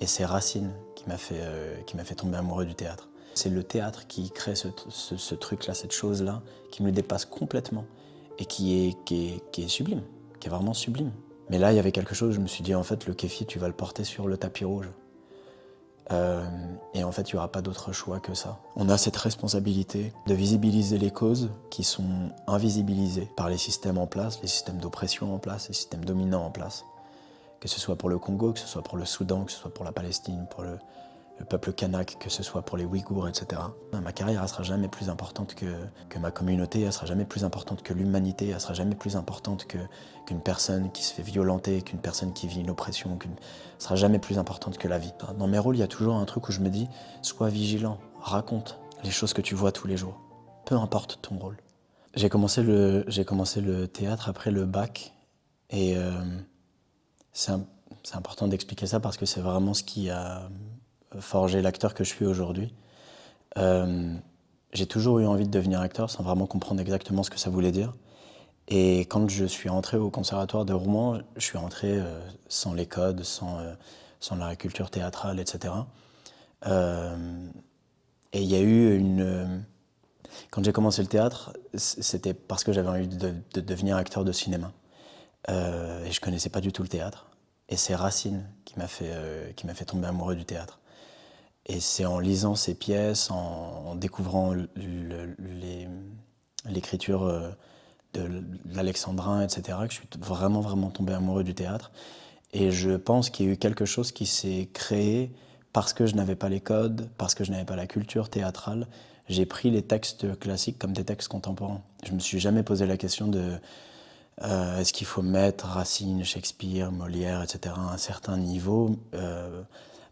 Et c'est Racine qui m'a fait tomber amoureux du théâtre. C'est le théâtre qui crée ce truc-là, cette chose-là, qui me dépasse complètement et qui est sublime, qui est vraiment sublime. Mais là, il y avait quelque chose, je me suis dit, en fait, le kéfi, tu vas le porter sur le tapis rouge. Et en fait, il n'y aura pas d'autre choix que ça. On a cette responsabilité de visibiliser les causes qui sont invisibilisées par les systèmes en place, les systèmes d'oppression en place, les systèmes dominants en place. Que ce soit pour le Congo, que ce soit pour le Soudan, que ce soit pour la Palestine, pour le peuple kanak, que ce soit pour les Ouïghours, etc. Ma carrière, elle sera jamais plus importante que ma communauté, elle sera jamais plus importante que l'humanité, elle sera jamais plus importante qu'une personne qui se fait violenter, qu'une personne qui vit une oppression, elle sera jamais plus importante que la vie. Dans mes rôles, il y a toujours un truc où je me dis, sois vigilant, raconte les choses que tu vois tous les jours, peu importe ton rôle. J'ai commencé le théâtre après le bac et c'est important d'expliquer ça parce que c'est vraiment ce qui a forgé l'acteur que je suis aujourd'hui. J'ai toujours eu envie de devenir acteur sans vraiment comprendre exactement ce que ça voulait dire. Et quand je suis rentré au conservatoire de Rouen, je suis rentré sans les codes, sans la culture théâtrale, etc. Et il y a eu quand j'ai commencé le théâtre, c'était parce que j'avais envie de devenir acteur de cinéma. Et je connaissais pas du tout le théâtre. Et c'est Racine qui m'a fait tomber amoureux du théâtre. Et c'est en lisant ses pièces, en découvrant l'écriture de l'Alexandrin, etc., que je suis vraiment, vraiment tombé amoureux du théâtre. Et je pense qu'il y a eu quelque chose qui s'est créé parce que je n'avais pas les codes, parce que je n'avais pas la culture théâtrale. J'ai pris les textes classiques comme des textes contemporains. Je me suis jamais posé la question de est-ce qu'il faut mettre Racine, Shakespeare, Molière, etc. à un certain niveau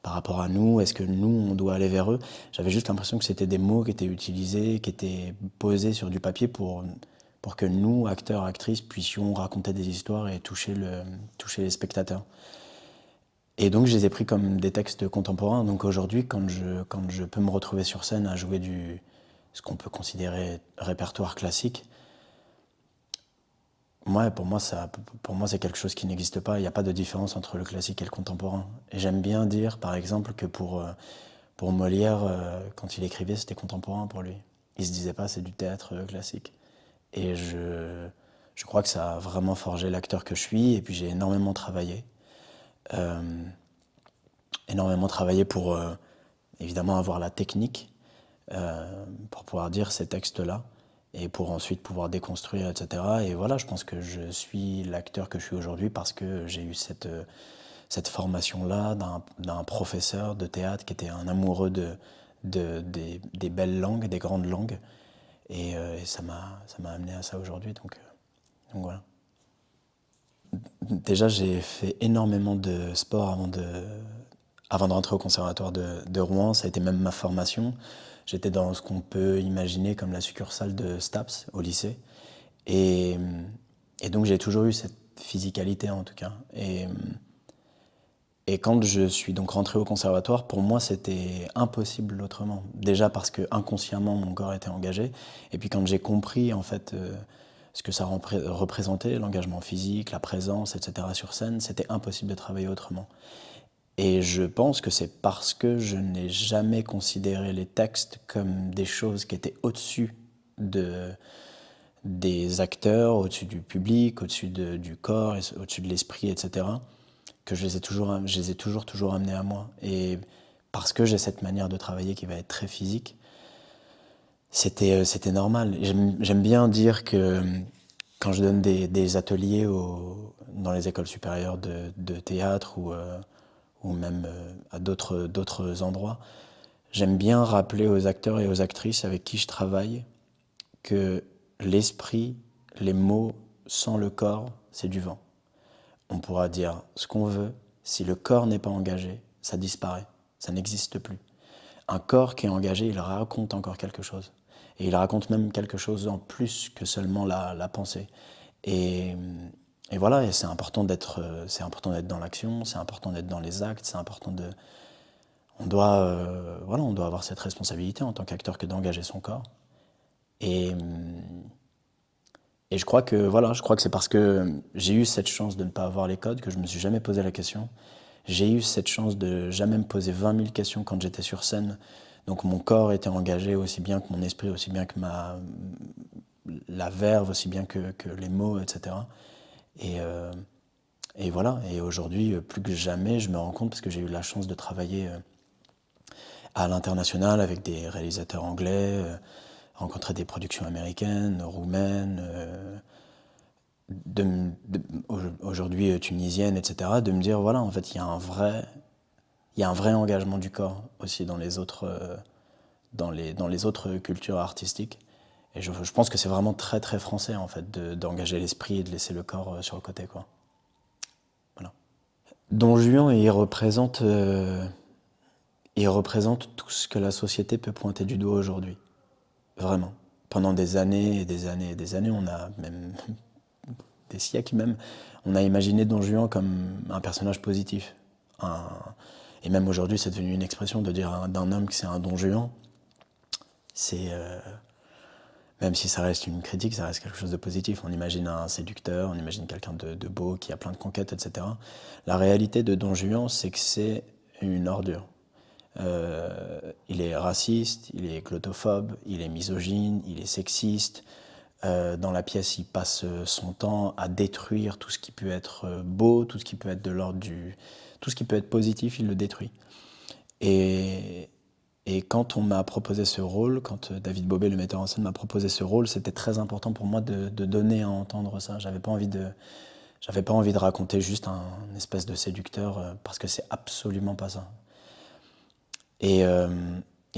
par rapport à nous? Est-ce que nous, on doit aller vers eux? J'avais juste l'impression que c'était des mots qui étaient utilisés, qui étaient posés sur du papier pour que nous, acteurs, actrices, puissions raconter des histoires et toucher les spectateurs. Et donc, je les ai pris comme des textes contemporains. Donc aujourd'hui, quand je peux me retrouver sur scène à jouer ce qu'on peut considérer répertoire classique, pour moi, c'est quelque chose qui n'existe pas. Il n'y a pas de différence entre le classique et le contemporain. Et j'aime bien dire, par exemple, que pour Molière, quand il écrivait, c'était contemporain pour lui. Il se disait pas, c'est du théâtre classique. Et je crois que ça a vraiment forgé l'acteur que je suis. Et puis j'ai énormément travaillé. Énormément travaillé pour, évidemment, avoir la technique, pour pouvoir dire ces textes-là et pour ensuite pouvoir déconstruire, etc. Et voilà, je pense que je suis l'acteur que je suis aujourd'hui parce que j'ai eu cette formation-là d'un professeur de théâtre qui était un amoureux des belles langues, des grandes langues. Et ça m'a amené à ça aujourd'hui. Donc voilà. Déjà, j'ai fait énormément de sport avant de rentrer au conservatoire de Rouen. Ça a été même ma formation. J'étais dans ce qu'on peut imaginer comme la succursale de STAPS au lycée. Et, et donc j'ai toujours eu cette physicalité en tout cas. Et quand je suis donc rentré au conservatoire, pour moi c'était impossible autrement. Déjà parce que inconsciemment mon corps était engagé. Et puis quand j'ai compris en fait ce que ça représentait, l'engagement physique, la présence, etc. sur scène, c'était impossible de travailler autrement. Et je pense que c'est parce que je n'ai jamais considéré les textes comme des choses qui étaient au-dessus des acteurs, au-dessus du public, au-dessus du corps, au-dessus de l'esprit, etc., que je les ai toujours amenés à moi. Et parce que j'ai cette manière de travailler qui va être très physique, c'était normal. J'aime bien dire que quand je donne des ateliers dans les écoles supérieures de théâtre ou même à d'autres endroits, j'aime bien rappeler aux acteurs et aux actrices avec qui je travaille que l'esprit, les mots sans le corps, c'est du vent. On pourra dire ce qu'on veut, si le corps n'est pas engagé, ça disparaît, ça n'existe plus. Un corps qui est engagé, il raconte encore quelque chose. Et il raconte même quelque chose en plus que seulement la pensée. Et, et voilà, et c'est important d'être dans l'action, c'est important d'être dans les actes, c'est important on doit avoir cette responsabilité en tant qu'acteur que d'engager son corps. Et, et je crois que c'est parce que j'ai eu cette chance de ne pas avoir les codes que je me suis jamais posé la question. J'ai eu cette chance de jamais me poser 20 000 questions quand j'étais sur scène. Donc mon corps était engagé aussi bien que mon esprit, aussi bien que la verve, aussi bien que les mots, etc. Et voilà, et aujourd'hui, plus que jamais, je me rends compte, parce que j'ai eu la chance de travailler à l'international avec des réalisateurs anglais, rencontrer des productions américaines, roumaines, aujourd'hui tunisiennes, etc., de me dire, voilà, en fait, il y a un vrai engagement du corps aussi dans les autres, dans les autres cultures artistiques. Et je pense que c'est vraiment très très français, en fait, d'engager l'esprit et de laisser le corps sur le côté, quoi. Voilà. Don Juan, il représente tout ce que la société peut pointer du doigt aujourd'hui. Vraiment. Pendant des années et des années et des années, on a même des siècles même, on a imaginé Don Juan comme un personnage positif. Et même aujourd'hui, c'est devenu une expression de dire d'un homme que c'est un Don Juan. C'est même si ça reste une critique, ça reste quelque chose de positif. On imagine un séducteur, on imagine quelqu'un de beau qui a plein de conquêtes, etc. La réalité de Don Juan, c'est que c'est une ordure. Il est raciste, il est glottophobe, il est misogyne, il est sexiste. Dans la pièce, il passe son temps à détruire tout ce qui peut être beau, tout ce qui peut être de l'ordre du... Tout ce qui peut être positif, il le détruit. Et quand on m'a proposé ce rôle, quand David Bobet, le metteur en scène, m'a proposé ce rôle, c'était très important pour moi de donner à entendre ça. J'avais pas envie de raconter juste un espèce de séducteur, parce que c'est absolument pas ça. Et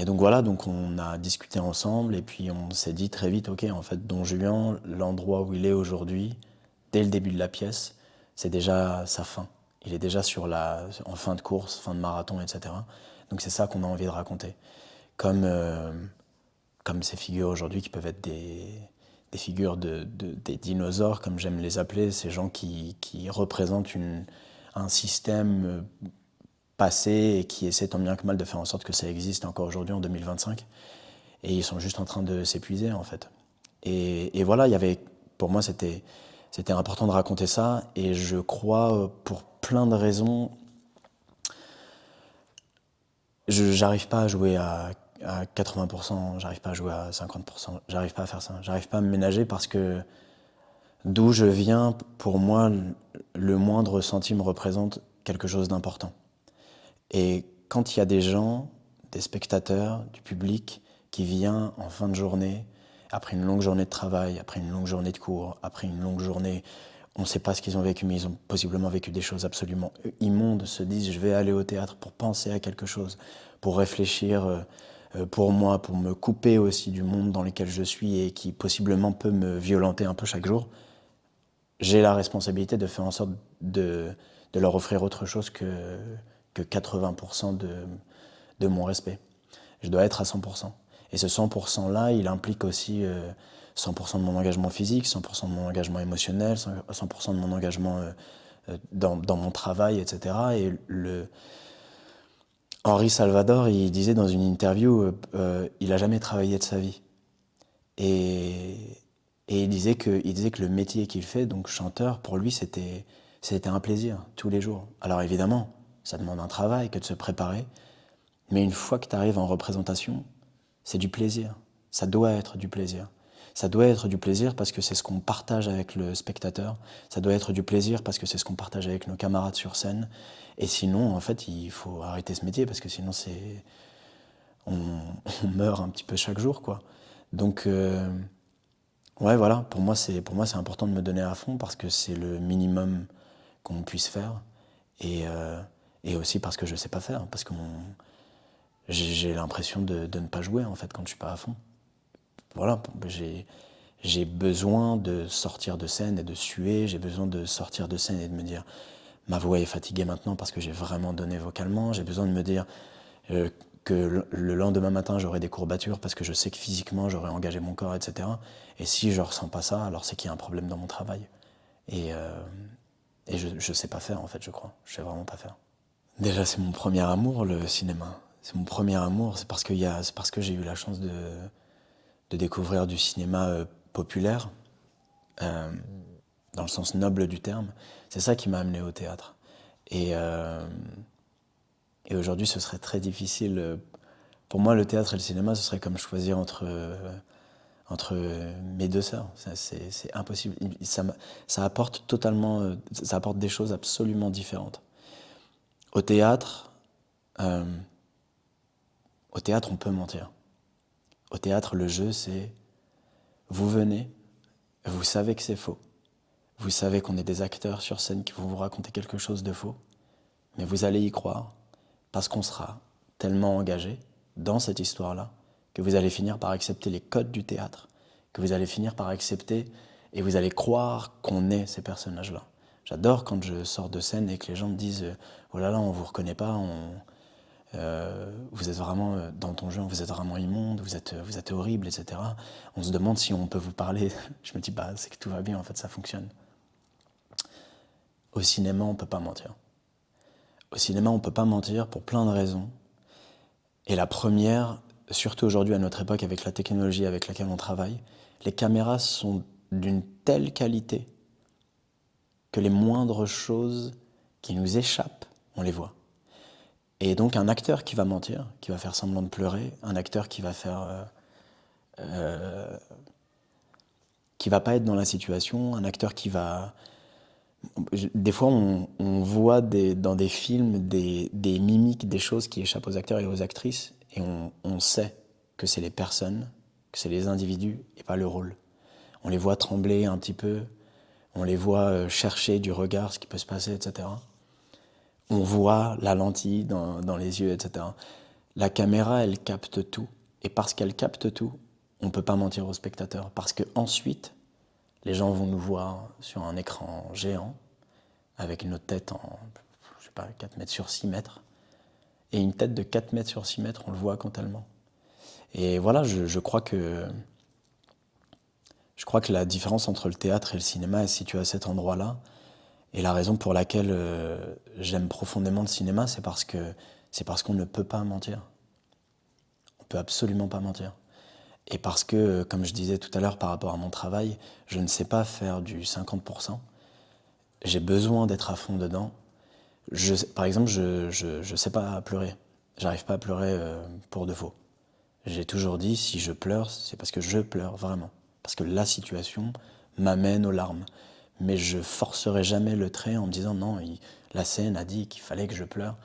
donc voilà, donc on a discuté ensemble et puis on s'est dit très vite, ok, en fait, Don Juan, l'endroit où il est aujourd'hui, dès le début de la pièce, c'est déjà sa fin. Il est déjà en fin de course, fin de marathon, etc. Donc c'est ça qu'on a envie de raconter. Comme ces figures aujourd'hui qui peuvent être des figures des dinosaures, comme j'aime les appeler, ces gens qui représentent un système passé et qui essaient tant bien que mal de faire en sorte que ça existe encore aujourd'hui en 2025. Et ils sont juste en train de s'épuiser, en fait. Et voilà, pour moi, c'était important de raconter ça. Et je crois, pour plein de raisons, j'arrive pas à jouer à 80%, j'arrive pas à jouer à 50%, j'arrive pas à faire ça. J'arrive pas à me ménager parce que d'où je viens, pour moi, le moindre centime représente quelque chose d'important. Et quand il y a des gens, des spectateurs, du public, qui vient en fin de journée, après une longue journée de travail, après une longue journée de cours, après une longue journée, on ne sait pas ce qu'ils ont vécu, mais ils ont possiblement vécu des choses absolument immondes, se disent je vais aller au théâtre pour penser à quelque chose, pour réfléchir pour moi, pour me couper aussi du monde dans lequel je suis et qui possiblement peut me violenter un peu chaque jour. J'ai la responsabilité de faire en sorte de leur offrir autre chose que 80% de mon respect. Je dois être à 100%. Et ce 100%-là, il implique aussi 100% de mon engagement physique, 100% de mon engagement émotionnel, 100% de mon engagement dans mon travail, etc. Et Henri Salvador, il disait dans une interview, il n'a jamais travaillé de sa vie. Et il disait que le métier qu'il fait, donc chanteur, pour lui, c'était un plaisir, tous les jours. Alors évidemment, ça demande un travail que de se préparer, mais une fois que tu arrives en représentation, c'est du plaisir. Ça doit être du plaisir. Ça doit être du plaisir parce que c'est ce qu'on partage avec le spectateur. Ça doit être du plaisir parce que c'est ce qu'on partage avec nos camarades sur scène. Et sinon, en fait, il faut arrêter ce métier parce que sinon, on meurt un petit peu chaque jour, quoi. Donc, ouais, voilà, pour moi, c'est important de me donner à fond parce que c'est le minimum qu'on puisse faire. Et aussi parce que je sais pas faire, parce que j'ai l'impression de ne pas jouer, en fait, quand je suis pas à fond. Voilà, j'ai besoin de sortir de scène et de suer, j'ai besoin de sortir de scène et de me dire ma voix est fatiguée maintenant parce que j'ai vraiment donné vocalement, j'ai besoin de me dire que le lendemain matin j'aurai des courbatures parce que je sais que physiquement j'aurai engagé mon corps, etc. Et si je ressens pas ça, alors c'est qu'il y a un problème dans mon travail. Et je sais pas faire, en fait, je crois. Je sais vraiment pas faire. Déjà, c'est mon premier amour, le cinéma. C'est mon premier amour, c'est parce que j'ai eu la chance de découvrir du cinéma populaire, dans le sens noble du terme. C'est ça qui m'a amené au théâtre. Et aujourd'hui, ce serait très difficile. Pour moi, le théâtre et le cinéma, ce serait comme choisir entre mes deux sœurs. C'est impossible. Ça apporte ça apporte des choses absolument différentes. Au théâtre, euh, on peut mentir. Au théâtre, le jeu, c'est vous venez, vous savez que c'est faux. Vous savez qu'on est des acteurs sur scène qui vont vous raconter quelque chose de faux, mais vous allez y croire parce qu'on sera tellement engagé dans cette histoire-là que vous allez finir par accepter les codes du théâtre, que vous allez finir par accepter et vous allez croire qu'on est ces personnages-là. J'adore quand je sors de scène et que les gens me disent « Oh là là, on vous reconnaît pas, vous êtes vraiment, dans ton jeu, vous êtes vraiment immonde, vous êtes horrible, etc. » On se demande si on peut vous parler. Je me dis « Bah, c'est que tout va bien, en fait, ça fonctionne. » Au cinéma, on ne peut pas mentir. Au cinéma, on ne peut pas mentir pour plein de raisons. Et la première, surtout aujourd'hui à notre époque avec la technologie avec laquelle on travaille, les caméras sont d'une telle qualité que les moindres choses qui nous échappent, on les voit. Et donc un acteur qui va mentir, qui va faire semblant de pleurer, un acteur qui va qui va pas être dans la situation, un acteur qui va... Des fois, on voit dans des films des mimiques, des choses qui échappent aux acteurs et aux actrices, et on sait que c'est les personnes, que c'est les individus, et pas le rôle. On les voit trembler un petit peu, on les voit chercher du regard ce qui peut se passer, etc. On voit la lentille dans les yeux, etc. La caméra, elle capte tout. Et parce qu'elle capte tout, on ne peut pas mentir aux spectateurs. Parce qu'ensuite, les gens vont nous voir sur un écran géant, avec notre tête en, je sais pas, 4 mètres sur 6 mètres. Et une tête de 4 mètres sur 6 mètres, on le voit quand elle ment. Et voilà, je crois que la différence entre le théâtre et le cinéma est située à cet endroit-là. Et la raison pour laquelle j'aime profondément le cinéma, c'est parce qu'on ne peut pas mentir. On peut absolument pas mentir. Et parce que, comme je disais tout à l'heure par rapport à mon travail, je ne sais pas faire du 50%. J'ai besoin d'être à fond dedans. Par exemple, je sais pas pleurer. J'arrive pas à pleurer pour de faux. J'ai toujours dit, si je pleure, c'est parce que je pleure vraiment. Parce que la situation m'amène aux larmes. Mais je forcerai jamais le trait en me disant non, la scène a dit qu'il fallait que je pleure.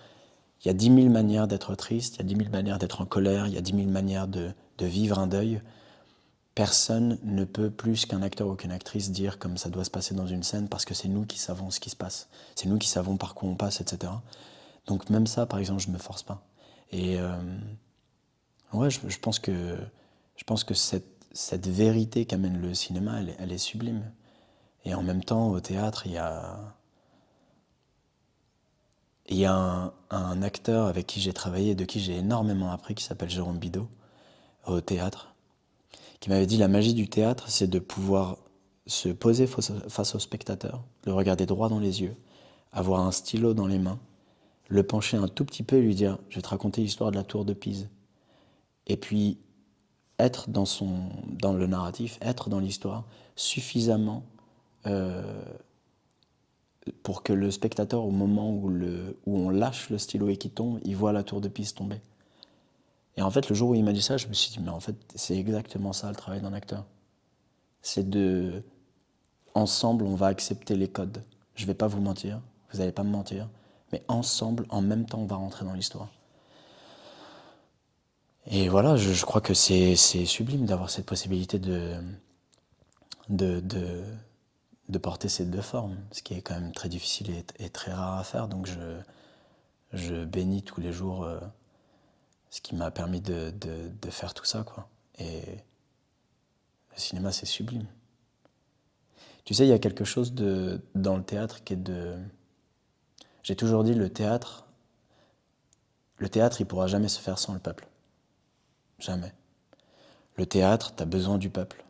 Il y a 10 000 manières d'être triste, il y a 10 000 manières d'être en colère, il y a 10 000 manières de vivre un deuil. Personne ne peut plus qu'un acteur ou qu'une actrice dire comme ça doit se passer dans une scène parce que c'est nous qui savons ce qui se passe. C'est nous qui savons par quoi on passe, etc. Donc même ça, par exemple, je ne me force pas. Et ouais, je pense que cette vérité qu'amène le cinéma, elle est sublime. Et en même temps, au théâtre, il y a un acteur avec qui j'ai travaillé, de qui j'ai énormément appris, qui s'appelle Jérôme Bidault, au théâtre, qui m'avait dit la magie du théâtre, c'est de pouvoir se poser face au spectateur, le regarder droit dans les yeux, avoir un stylo dans les mains, le pencher un tout petit peu et lui dire « je vais te raconter l'histoire de la tour de Pise ». Et puis être dans le narratif, être dans l'histoire suffisamment pour que le spectateur, au moment où on lâche le stylo et qu'il tombe, il voit la tour de Pise tomber. Et en fait, le jour où il m'a dit ça, je me suis dit, mais en fait, c'est exactement ça le travail d'un acteur. C'est ensemble, on va accepter les codes. Je vais pas vous mentir, vous n'allez pas me mentir, mais ensemble, en même temps, on va rentrer dans l'histoire. Et voilà, je crois que c'est sublime d'avoir cette possibilité de porter ces deux formes, ce qui est quand même très difficile et très rare à faire. Donc je bénis tous les jours ce qui m'a permis de faire tout ça, quoi. Et le cinéma, c'est sublime. Tu sais, il y a quelque chose dans le théâtre qui est de... J'ai toujours dit, le théâtre, il pourra jamais se faire sans le peuple. Jamais. Le théâtre, t'as besoin du peuple.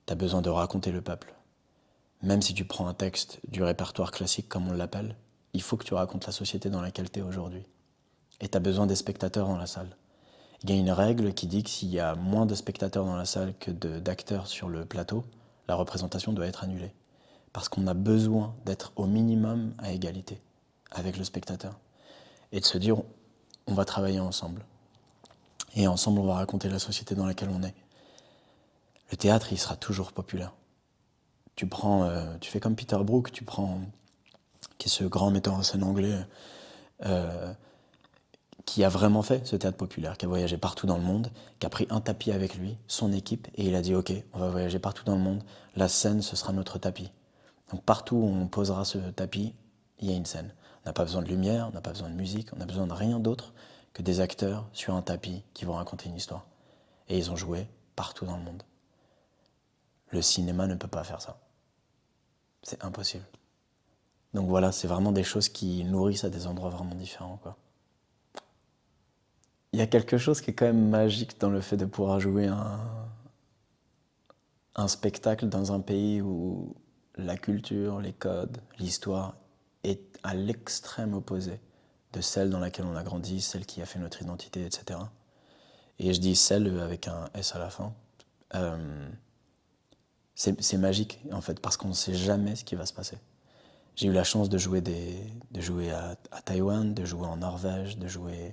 T'as besoin de raconter le peuple. Même si tu prends un texte du répertoire classique, comme on l'appelle, il faut que tu racontes la société dans laquelle tu es aujourd'hui. Et tu as besoin des spectateurs dans la salle. Il y a une règle qui dit que s'il y a moins de spectateurs dans la salle que d'acteurs sur le plateau, la représentation doit être annulée. Parce qu'on a besoin d'être au minimum à égalité. avec le spectateur. Et de se dire, on va travailler ensemble. Et ensemble, on va raconter la société dans laquelle on est. Le théâtre, il sera toujours populaire. Tu fais comme Peter Brook, qui est ce grand metteur en scène anglais, qui a vraiment fait ce théâtre populaire, qui a voyagé partout dans le monde, qui a pris un tapis avec lui, son équipe, et il a dit « Ok, on va voyager partout dans le monde, la scène, ce sera notre tapis. » Donc partout où on posera ce tapis, il y a une scène. On n'a pas besoin de lumière, on n'a pas besoin de musique, on n'a besoin de rien d'autre que des acteurs sur un tapis qui vont raconter une histoire. Et ils ont joué partout dans le monde. Le cinéma ne peut pas faire ça. C'est impossible. Donc voilà, c'est vraiment des choses qui nourrissent à des endroits vraiment différents, quoi. Il y a quelque chose qui est quand même magique dans le fait de pouvoir jouer un spectacle dans un pays où la culture, les codes, l'histoire est à l'extrême opposé de celle dans laquelle on a grandi, celle qui a fait notre identité, etc. Et je dis celle avec un S à la fin. C'est magique, en fait, parce qu'on ne sait jamais ce qui va se passer. J'ai eu la chance de jouer à Taïwan, de jouer en Norvège, de jouer...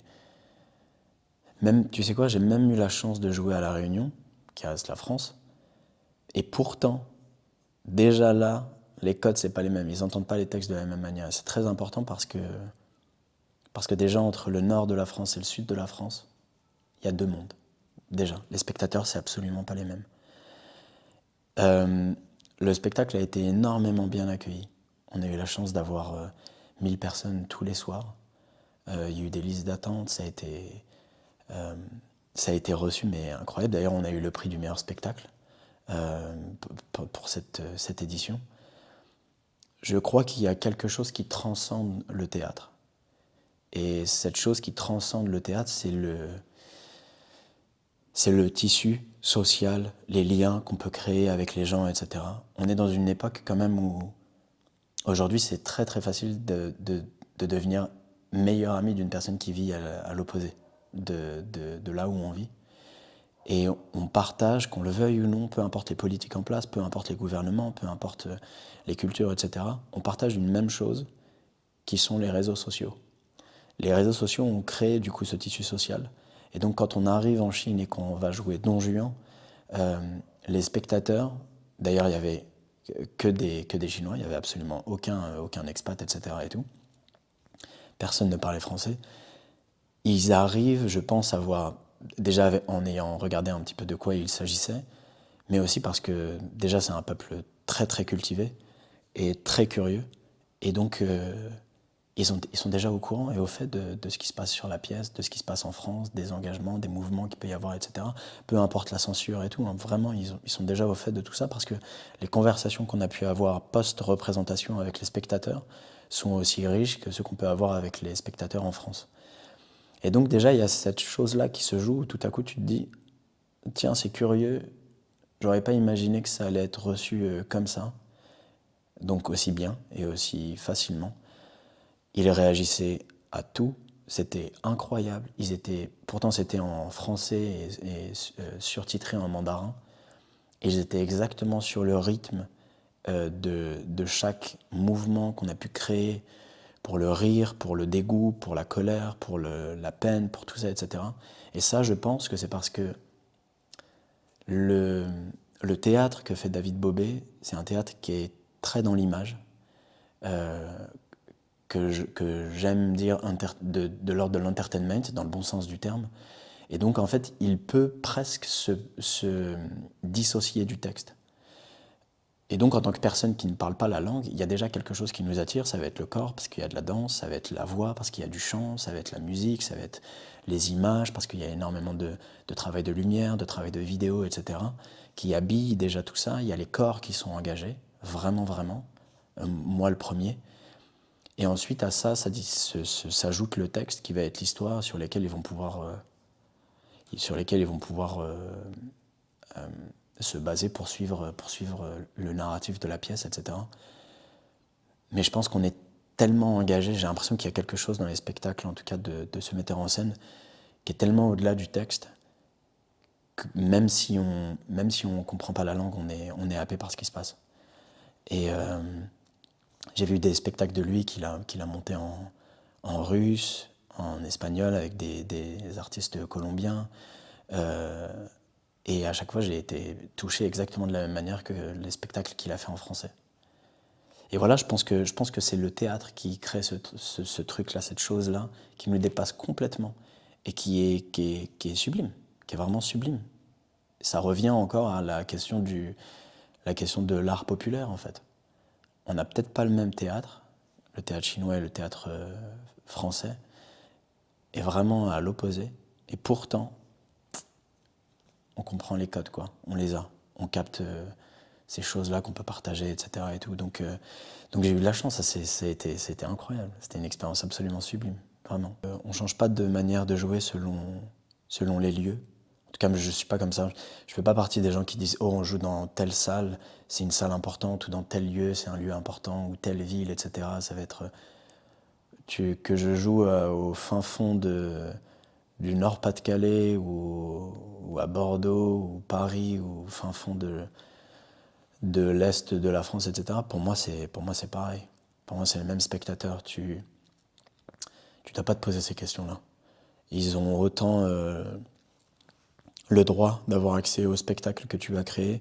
Même, tu sais quoi, j'ai même eu la chance de jouer à La Réunion, qui reste la France. Et pourtant, déjà là, les codes, c'est pas les mêmes. Ils n'entendent pas les textes de la même manière. C'est très important parce que déjà, entre le nord de la France et le sud de la France, il y a deux mondes. Déjà, les spectateurs, c'est absolument pas les mêmes. Le spectacle a été énormément bien accueilli. On a eu la chance d'avoir 1000 personnes tous les soirs. Il y a eu des listes d'attente, ça a été reçu, mais incroyable. D'ailleurs, on a eu le prix du meilleur spectacle pour cette édition. Je crois qu'il y a quelque chose qui transcende le théâtre. Et cette chose qui transcende le théâtre, c'est le tissu social, les liens qu'on peut créer avec les gens, etc. On est dans une époque quand même où, aujourd'hui, c'est très très facile de devenir meilleur ami d'une personne qui vit à l'opposé de là où on vit. Et on partage, qu'on le veuille ou non, peu importe les politiques en place, peu importe les gouvernements, peu importe les cultures, etc. On partage une même chose, qui sont les réseaux sociaux. Les réseaux sociaux ont créé du coup ce tissu social. Et donc quand on arrive en Chine et qu'on va jouer Don Juan, les spectateurs, d'ailleurs il y avait que des Chinois, il n'y avait absolument aucun expat, etc. et tout. Personne ne parlait français. Ils arrivent, je pense, à voir, déjà en ayant regardé un petit peu de quoi il s'agissait, mais aussi parce que déjà c'est un peuple très très cultivé et très curieux, et donc ils sont déjà au courant et au fait de ce qui se passe sur la pièce, de ce qui se passe en France, des engagements, des mouvements qu'il peut y avoir, etc. Peu importe la censure et tout, hein, vraiment ils sont déjà au fait de tout ça, parce que les conversations qu'on a pu avoir post-représentation avec les spectateurs sont aussi riches que ceux qu'on peut avoir avec les spectateurs en France. Et donc déjà, il y a cette chose-là qui se joue, où tout à coup tu te dis, tiens, c'est curieux, j'aurais pas imaginé que ça allait être reçu comme ça, donc aussi bien et aussi facilement. Ils réagissaient à tout, c'était incroyable. Pourtant c'était en français et surtitré en mandarin, et ils étaient exactement sur le rythme de chaque mouvement qu'on a pu créer, pour le rire, pour le dégoût, pour la colère, pour la peine, pour tout ça, etc. Et ça, je pense que c'est parce que le théâtre que fait David Bobet, c'est un théâtre qui est très dans l'image, que j'aime dire de l'ordre de l'entertainment, dans le bon sens du terme. Et donc, en fait, il peut presque se dissocier du texte. Et donc, en tant que personne qui ne parle pas la langue, il y a déjà quelque chose qui nous attire, ça va être le corps, parce qu'il y a de la danse, ça va être la voix, parce qu'il y a du chant, ça va être la musique, ça va être les images, parce qu'il y a énormément de travail de lumière, de travail de vidéo, etc., qui habillent déjà tout ça. Il y a les corps qui sont engagés, vraiment, vraiment, moi le premier. Et ensuite, à ça s'ajoute le texte, qui va être l'histoire sur laquelle ils vont pouvoir... se baser pour suivre le narratif de la pièce, etc. Mais je pense qu'on est tellement engagé, j'ai l'impression qu'il y a quelque chose dans les spectacles, en tout cas de ce metteur en scène, qui est tellement au-delà du texte, que même si on comprend pas la langue, on est happé par ce qui se passe. Et J'ai vu des spectacles de lui qu'il a montés en russe, en espagnol, avec des artistes colombiens. Euh, et à chaque fois, j'ai été touché exactement de la même manière que les spectacles qu'il a fait en français. Et voilà, je pense que c'est le théâtre qui crée ce truc-là, cette chose-là, qui nous dépasse complètement et qui est sublime, qui est vraiment sublime. Ça revient encore à la question de l'art populaire, en fait. On n'a peut-être pas le même théâtre, le théâtre chinois et le théâtre français, est vraiment à l'opposé. Et pourtant, on comprend les codes, quoi. On les a. On capte ces choses-là qu'on peut partager, etc. Et tout. Donc j'ai eu de la chance, c'était incroyable. C'était une expérience absolument sublime, vraiment. On ne change pas de manière de jouer selon les lieux. En tout cas, je ne suis pas comme ça. Je ne fais pas partie des gens qui disent « Oh, on joue dans telle salle, c'est une salle importante, ou dans tel lieu, c'est un lieu important, ou telle ville, etc. » Ça va être... que je joue au fin fond du Nord-Pas-de-Calais, ou à Bordeaux, ou Paris, ou au fin fond de l'Est de la France, etc. Pour moi, c'est pareil. Pour moi, c'est le même spectateur. Tu dois pas te poser ces questions-là. Ils ont autant le droit d'avoir accès au spectacle que tu as créé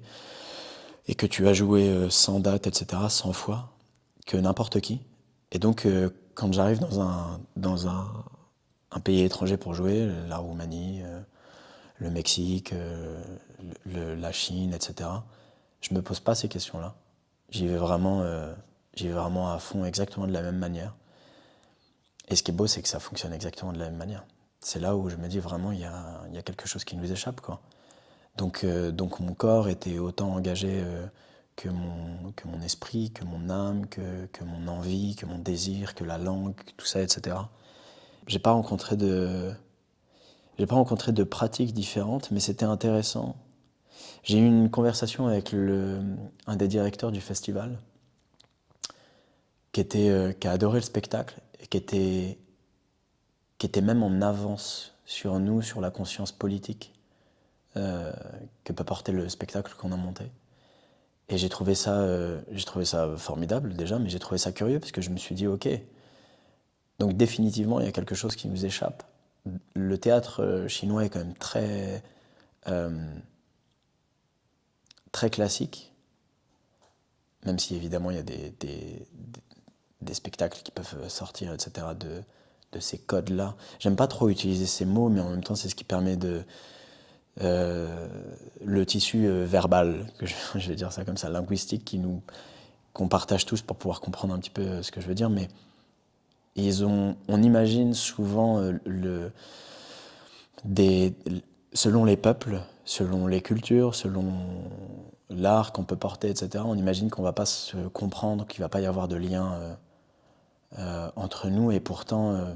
et que tu as joué sans date, etc., 100 fois, que n'importe qui. Et donc, quand j'arrive dans un pays étranger pour jouer, la Roumanie, le Mexique, la Chine, etc., je me pose pas ces questions-là. J'y vais vraiment à fond, exactement de la même manière. Et ce qui est beau, c'est que ça fonctionne exactement de la même manière. C'est là où je me dis vraiment, il y a quelque chose qui nous échappe, quoi. Donc mon corps était autant engagé que mon esprit, que mon âme, que mon envie, que mon désir, que la langue, tout ça, etc. J'ai pas rencontré de, j'ai pas rencontré de pratiques différentes, mais c'était intéressant. J'ai eu une conversation avec un des directeurs du festival, qui a adoré le spectacle et qui était même en avance sur nous, sur la conscience politique que peut porter le spectacle qu'on a monté. Et j'ai trouvé ça formidable déjà, mais j'ai trouvé ça curieux parce que je me suis dit, ok, donc définitivement il y a quelque chose qui nous échappe. Le théâtre chinois est quand même euh, très classique, même si évidemment il y a des spectacles qui peuvent sortir, etc., de ces codes-là. J'aime pas trop utiliser ces mots, mais en même temps c'est ce qui permet le tissu verbal, je vais dire ça comme ça, linguistique, qu'on partage tous pour pouvoir comprendre un petit peu ce que je veux dire, mais on imagine souvent selon les peuples, selon les cultures, selon l'art qu'on peut porter, etc., on imagine qu'on ne va pas se comprendre, qu'il ne va pas y avoir de lien entre nous, et pourtant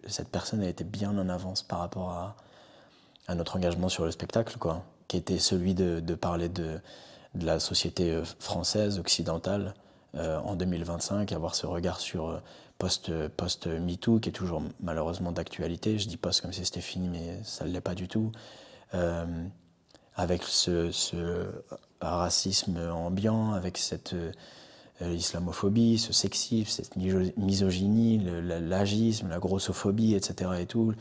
cette personne a été bien en avance par rapport à notre engagement sur le spectacle, quoi, qui était celui de parler de la société française, occidentale, en 2025, avoir ce regard sur post-MeToo, qui est toujours malheureusement d'actualité. Je dis post comme si c'était fini, mais ça ne l'est pas du tout. Avec ce racisme ambiant, avec cette islamophobie, ce sexisme, cette misogynie, l'agisme, la grossophobie, etc. et tout.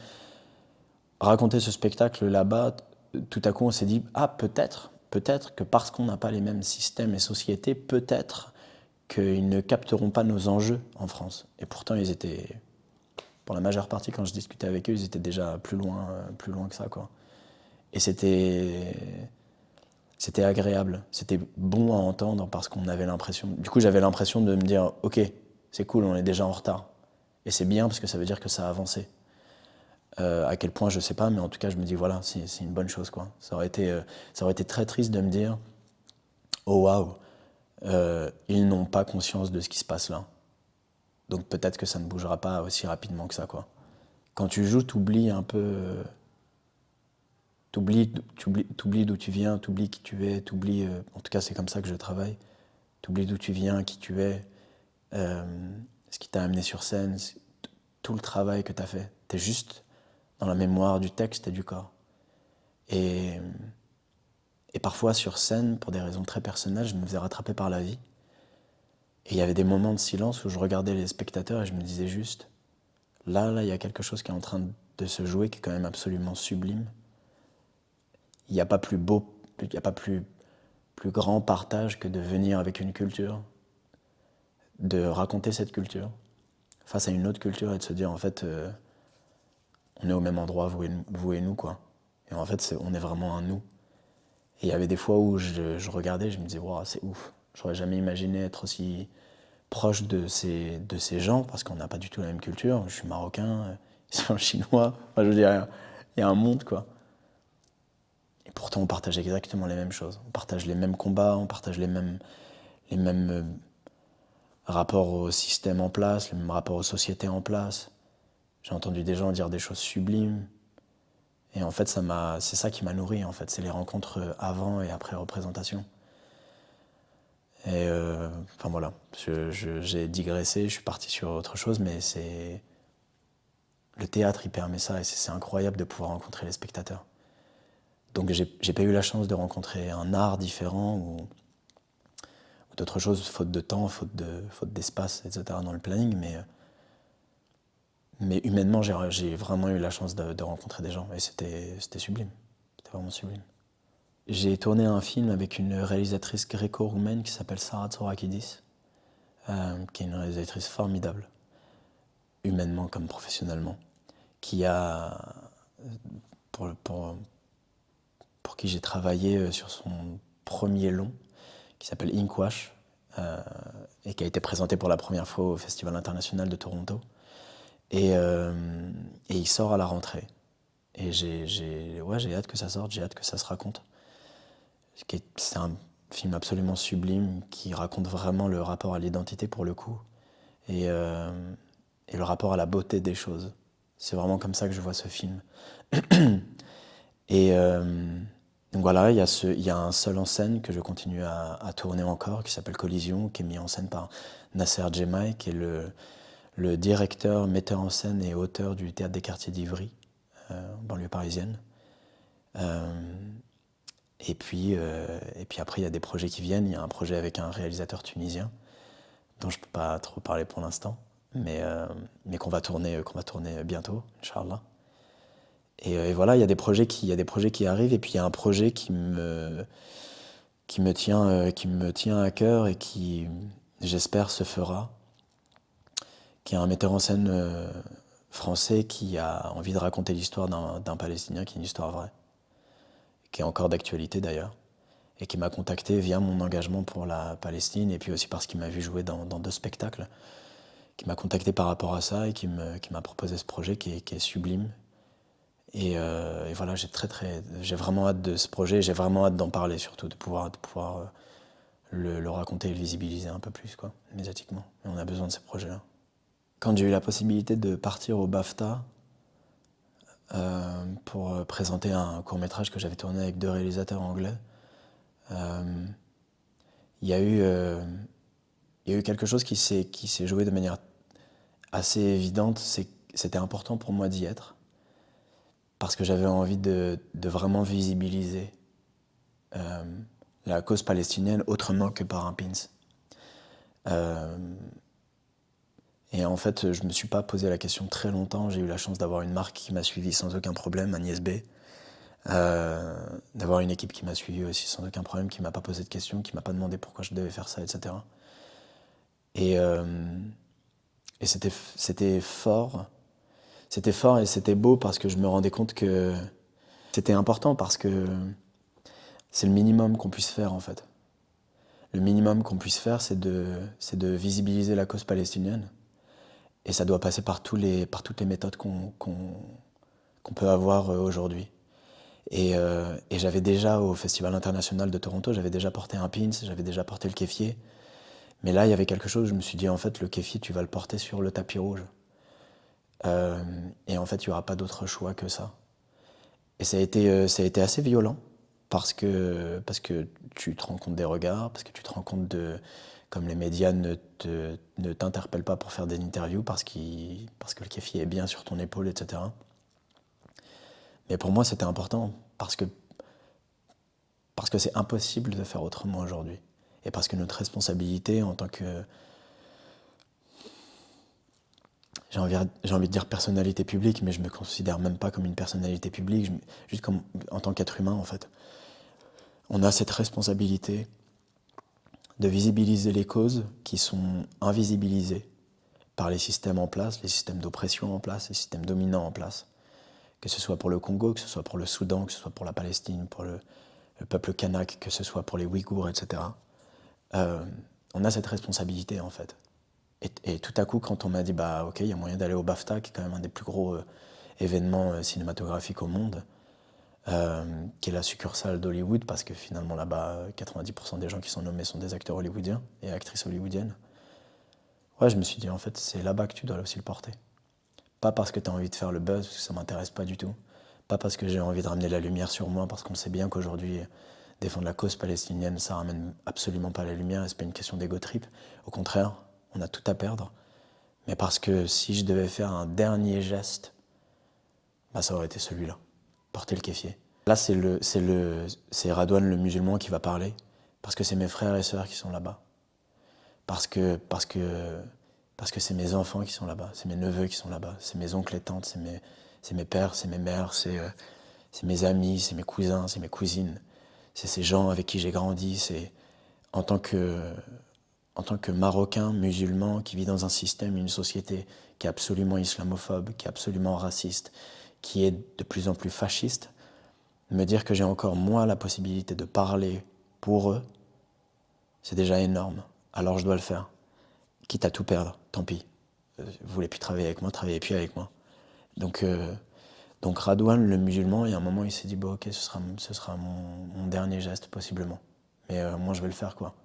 Raconter ce spectacle là-bas, tout à coup on s'est dit, ah peut-être que parce qu'on n'a pas les mêmes systèmes et sociétés, peut-être qu'ils ne capteront pas nos enjeux en France. Et pourtant ils étaient, pour la majeure partie quand je discutais avec eux, ils étaient déjà plus loin que ça, quoi. Et c'était agréable, c'était bon à entendre parce qu'on avait l'impression, du coup j'avais l'impression de me dire, ok, c'est cool, on est déjà en retard. Et c'est bien parce que ça veut dire que ça a avancé. À quel point, je sais pas, mais en tout cas, je me dis, voilà, c'est une bonne chose, quoi. Ça aurait été très triste de me dire, oh waouh, ils n'ont pas conscience de ce qui se passe là. Donc peut-être que ça ne bougera pas aussi rapidement que ça, quoi. Quand tu joues, t'oublies un peu, t'oublies d'où tu viens, t'oublies qui tu es, en tout cas, c'est comme ça que je travaille. T'oublies d'où tu viens, qui tu es, ce qui t'a amené sur scène, tout le travail que t'as fait. T'es juste dans la mémoire du texte et du corps. Et parfois sur scène, pour des raisons très personnelles, je me faisais rattraper par la vie. Et il y avait des moments de silence où je regardais les spectateurs et je me disais juste, là, il y a quelque chose qui est en train de se jouer, qui est quand même absolument sublime. Il n'y a pas plus beau, il n'y a pas plus grand partage que de venir avec une culture, de raconter cette culture face à une autre culture et de se dire, en fait, on est au même endroit, vous et nous, quoi. Et en fait, on est vraiment un nous. Et il y avait des fois où je regardais, je me disais, wow, c'est ouf. J'aurais jamais imaginé être aussi proche de ces gens, parce qu'on n'a pas du tout la même culture. Je suis marocain, ils sont chinois. Enfin, je veux dire, il y a un monde, quoi. Et pourtant, on partage exactement les mêmes choses. On partage les mêmes combats, on partage les mêmes rapports au système en place, les mêmes rapports aux sociétés en place. J'ai entendu des gens dire des choses sublimes. Et en fait, c'est ça qui m'a nourri, en fait. C'est les rencontres avant et après représentation. Et enfin voilà, j'ai digressé, je suis parti sur autre chose, mais c'est... Le théâtre, il permet ça, et c'est incroyable de pouvoir rencontrer les spectateurs. Donc j'ai pas eu la chance de rencontrer un art différent ou d'autres choses, faute de temps, faute d'espace, etc. dans le planning, mais humainement, j'ai vraiment eu la chance de rencontrer des gens, et c'était sublime. C'était vraiment sublime. J'ai tourné un film avec une réalisatrice gréco-roumaine qui s'appelle Sara Tsorakidis, qui est une réalisatrice formidable, humainement comme professionnellement, qui a, pour qui j'ai travaillé sur son premier long, qui s'appelle Inkwash, et qui a été présenté pour la première fois au Festival international de Toronto. Et il sort à la rentrée. Et j'ai hâte que ça sorte, j'ai hâte que ça se raconte. C'est un film absolument sublime qui raconte vraiment le rapport à l'identité pour le coup et le rapport à la beauté des choses. C'est vraiment comme ça que je vois ce film. Et donc voilà, il y a un seul en scène que je continue à tourner encore qui s'appelle Collision, qui est mis en scène par Nasser Djemaï, qui est le directeur, metteur en scène et auteur du Théâtre des Quartiers d'Ivry, banlieue parisienne. Et puis après, il y a des projets qui viennent. Il y a un projet avec un réalisateur tunisien, dont je ne peux pas trop parler pour l'instant, mais qu'on va tourner bientôt, Inch'Allah. Et voilà, il y a des projets qui arrivent, et puis il y a un projet qui me tient à cœur et qui, j'espère, se fera, qui est un metteur en scène français qui a envie de raconter l'histoire d'un Palestinien, qui est une histoire vraie, qui est encore d'actualité d'ailleurs, et qui m'a contacté via mon engagement pour la Palestine, et puis aussi parce qu'il m'a vu jouer dans 2 spectacles, qui m'a contacté par rapport à ça, et qui m'a proposé ce projet qui est sublime. Et voilà, j'ai vraiment hâte de ce projet, j'ai vraiment hâte d'en parler surtout, de pouvoir le raconter et le visibiliser un peu plus, quoi, médiatiquement. Et on a besoin de ces projets-là. Quand j'ai eu la possibilité de partir au BAFTA pour présenter un court-métrage que j'avais tourné avec 2 réalisateurs anglais, il y a eu quelque chose qui s'est joué de manière assez évidente. C'était important pour moi d'y être, parce que j'avais envie de vraiment visibiliser la cause palestinienne autrement que par un pins. Et en fait, je ne me suis pas posé la question très longtemps. J'ai eu la chance d'avoir une marque qui m'a suivi sans aucun problème, Agnès B. D'avoir une équipe qui m'a suivi aussi sans aucun problème, qui ne m'a pas posé de questions, qui ne m'a pas demandé pourquoi je devais faire ça, etc. Et c'était fort. C'était fort et c'était beau parce que je me rendais compte que c'était important, parce que c'est le minimum qu'on puisse faire, en fait. Le minimum qu'on puisse faire, c'est de visibiliser la cause palestinienne. Et ça doit passer par toutes les méthodes qu'on peut avoir aujourd'hui. Et j'avais déjà, au Festival international de Toronto, j'avais déjà porté un pins, j'avais déjà porté le kéfier. Mais là, il y avait quelque chose, je me suis dit, en fait, le kéfier, tu vas le porter sur le tapis rouge. Et en fait, il n'y aura pas d'autre choix que ça. Et ça a été assez violent, parce que tu te rends compte des regards, parce que tu te rends compte comme les médias ne t'interpellent pas pour faire des interviews, parce que le kéfier est bien sur ton épaule, etc. Mais pour moi, c'était important, parce que c'est impossible de faire autrement aujourd'hui. Et parce que notre responsabilité en tant que j'ai envie de dire personnalité publique, mais je me considère même pas comme une personnalité publique, juste comme en tant qu'être humain en fait. On a cette responsabilité de visibiliser les causes qui sont invisibilisées par les systèmes en place, les systèmes d'oppression en place, les systèmes dominants en place. Que ce soit pour le Congo, que ce soit pour le Soudan, que ce soit pour la Palestine, pour le peuple kanak, que ce soit pour les Ouïghours, etc. On a cette responsabilité en fait. Et tout à coup, quand on m'a dit, bah ok, il y a moyen d'aller au BAFTA, qui est quand même un des plus gros événements cinématographiques au monde, qui est la succursale d'Hollywood, parce que finalement là-bas, 90% des gens qui sont nommés sont des acteurs hollywoodiens et actrices hollywoodiennes. Ouais, je me suis dit, en fait, c'est là-bas que tu dois aussi le porter. Pas parce que tu as envie de faire le buzz, parce que ça m'intéresse pas du tout. Pas parce que j'ai envie de ramener la lumière sur moi, parce qu'on sait bien qu'aujourd'hui, défendre la cause palestinienne, ça ramène absolument pas la lumière, et c'est pas une question d'égo trip. Au contraire, on a tout à perdre. Mais parce que si je devais faire un dernier geste, bah ça aurait été celui-là, porter le kéfier. Là, c'est Radouane le musulman qui va parler, parce que c'est mes frères et sœurs qui sont là-bas. Parce que c'est mes enfants qui sont là-bas, c'est mes neveux qui sont là-bas, c'est mes oncles et tantes, c'est mes pères, c'est mes mères, c'est mes amis, c'est mes cousins, c'est mes cousines. C'est ces gens avec qui j'ai grandi, c'est en tant que Marocain, musulman, qui vit dans un système, une société qui est absolument islamophobe, qui est absolument raciste, qui est de plus en plus fasciste, me dire que j'ai encore moi la possibilité de parler pour eux, c'est déjà énorme. Alors je dois le faire. Quitte à tout perdre, tant pis. Vous voulez plus travailler avec moi, travaillez plus avec moi. Donc Radouane, le musulman, il y a un moment, il s'est dit, bon, ok, ce sera mon dernier geste, possiblement. Mais moi, je vais le faire, quoi.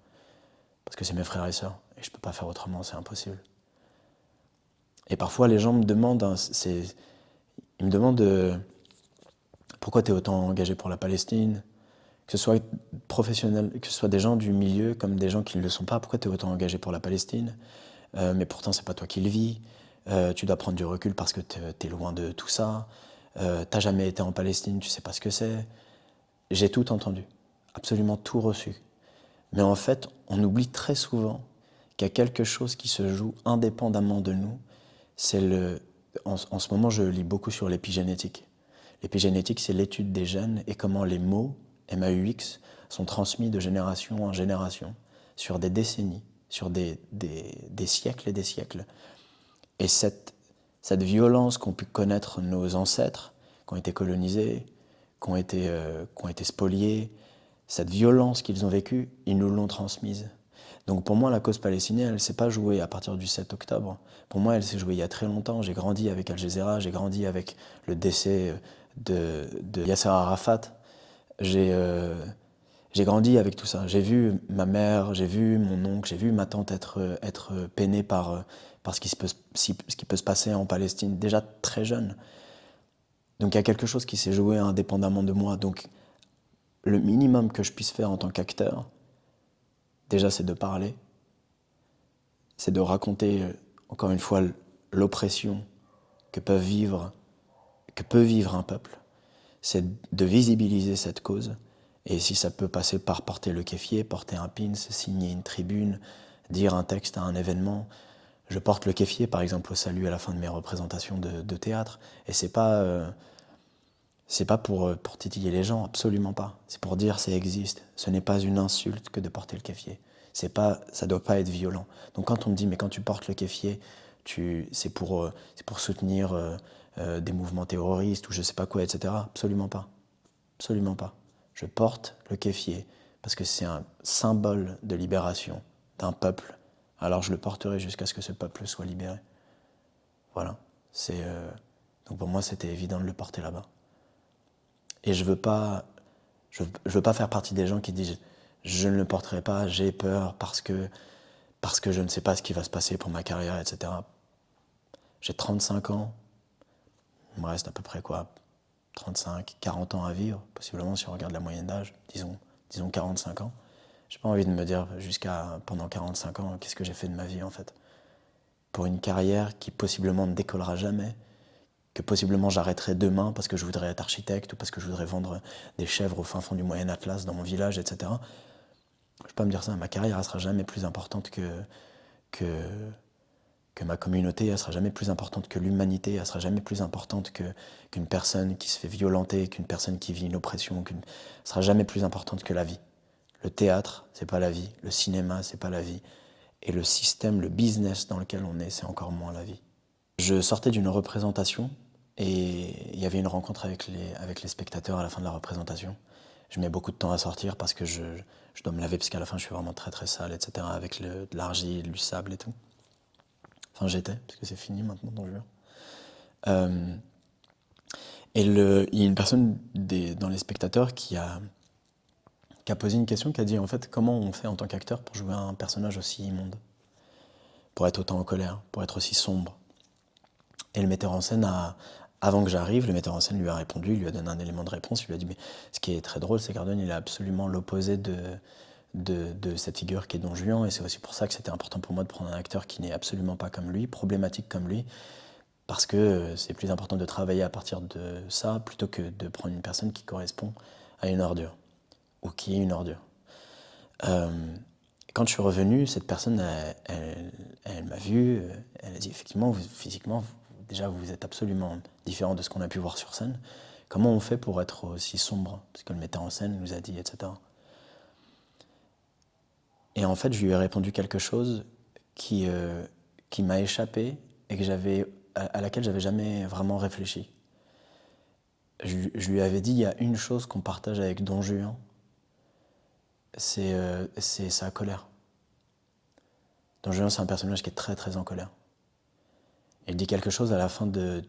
Parce que c'est mes frères et sœurs, et je peux pas faire autrement, c'est impossible. Et parfois, les gens me demandent, ils me demandent pourquoi tu es autant engagé pour la Palestine, que ce soit professionnel, que ce soit des gens du milieu comme des gens qui ne le sont pas, pourquoi tu es autant engagé pour la Palestine, mais pourtant c'est pas toi qui le vis, tu dois prendre du recul parce que tu es loin de tout ça, t'as jamais été en Palestine, tu sais pas ce que c'est. J'ai tout entendu, absolument tout reçu. Mais en fait, on oublie très souvent qu'il y a quelque chose qui se joue indépendamment de nous. En ce moment, je lis beaucoup sur l'épigénétique. L'épigénétique, c'est l'étude des gènes et comment les mots, MAUX, sont transmis de génération en génération, sur des décennies, sur des siècles et des siècles. Et cette violence qu'ont pu connaître nos ancêtres, qui ont été colonisés, qui ont été spoliés, cette violence qu'ils ont vécue, ils nous l'ont transmise. Donc pour moi, la cause palestinienne, elle ne s'est pas jouée à partir du 7 octobre. Pour moi, elle s'est jouée il y a très longtemps. J'ai grandi avec Al Jazeera, j'ai grandi avec le décès de Yasser Arafat. J'ai grandi avec tout ça. J'ai vu ma mère, j'ai vu mon oncle, j'ai vu ma tante être peinée par ce qui peut se passer en Palestine, déjà très jeune. Donc il y a quelque chose qui s'est joué indépendamment de moi. Donc le minimum que je puisse faire en tant qu'acteur, déjà c'est de parler, c'est de raconter, encore une fois, l'oppression que peut vivre un peuple. C'est de visibiliser cette cause. Et si ça peut passer par porter le kéfier, porter un pins, signer une tribune, dire un texte à un événement. Je porte le kéfier, par exemple, au salut à la fin de mes représentations de théâtre. Et c'est pas pour titiller les gens, absolument pas. C'est pour dire ça existe. Ce n'est pas une insulte que de porter le kéfier. Ça doit pas être violent. Donc quand on me dit, mais quand tu portes le kéfier, c'est pour soutenir des mouvements terroristes ou je sais pas quoi, etc. Absolument pas. Absolument pas. Je porte le kéfier parce que c'est un symbole de libération d'un peuple. Alors je le porterai jusqu'à ce que ce peuple soit libéré. Voilà. Donc pour moi, c'était évident de le porter là-bas. Et je veux pas faire partie des gens qui disent je ne le porterai pas, j'ai peur parce que je ne sais pas ce qui va se passer pour ma carrière, etc. J'ai 35 ans, il me reste à peu près 35, 40 ans à vivre, possiblement si on regarde la moyenne d'âge, disons 45 ans. J'ai pas envie de me dire pendant 45 ans, qu'est-ce que j'ai fait de ma vie en fait. Pour une carrière qui possiblement ne décollera jamais, que possiblement j'arrêterai demain parce que je voudrais être architecte ou parce que je voudrais vendre des chèvres au fin fond du Moyen Atlas dans mon village, etc. Je peux pas me dire ça, ma carrière elle sera jamais plus importante que que ma communauté, elle sera jamais plus importante que l'humanité, elle sera jamais plus importante qu'une personne qui se fait violenter, qu'une personne qui vit une oppression, elle sera jamais plus importante que la vie. Le théâtre, c'est pas la vie, le cinéma, c'est pas la vie, et le système, le business dans lequel on est, c'est encore moins la vie. Je sortais d'une représentation et il y avait une rencontre avec les spectateurs à la fin de la représentation. Je mets beaucoup de temps à sortir parce que je dois me laver parce qu'à la fin je suis vraiment très très sale, etc. avec de l'argile, du sable et tout. Enfin j'étais, parce que c'est fini maintenant dans juin. Et il y a une personne dans les spectateurs qui a posé une question, qui a dit en fait comment on fait en tant qu'acteur pour jouer un personnage aussi immonde, pour être autant en colère, pour être aussi sombre. Et le metteur en scène avant que j'arrive, le metteur en scène lui a répondu, il lui a donné un élément de réponse, il lui a dit mais ce qui est très drôle c'est qu'Ardon il est absolument l'opposé de cette figure qui est Don Juan, et c'est aussi pour ça que c'était important pour moi de prendre un acteur qui n'est absolument pas comme lui, problématique comme lui, parce que c'est plus important de travailler à partir de ça plutôt que de prendre une personne qui correspond à une ordure, ou qui est une ordure. Quand je suis revenu, cette personne, elle m'a vu, elle a dit effectivement, physiquement, déjà vous êtes absolument différent de ce qu'on a pu voir sur scène. Comment on fait pour être aussi sombre? Parce que le metteur en scène nous a dit, etc. Et en fait, je lui ai répondu quelque chose qui m'a échappé et à laquelle j'avais jamais vraiment réfléchi. Je lui avais dit, il y a une chose qu'on partage avec Don Juan, c'est sa colère. Don Juan, c'est un personnage qui est très très en colère. Il dit quelque chose à la fin de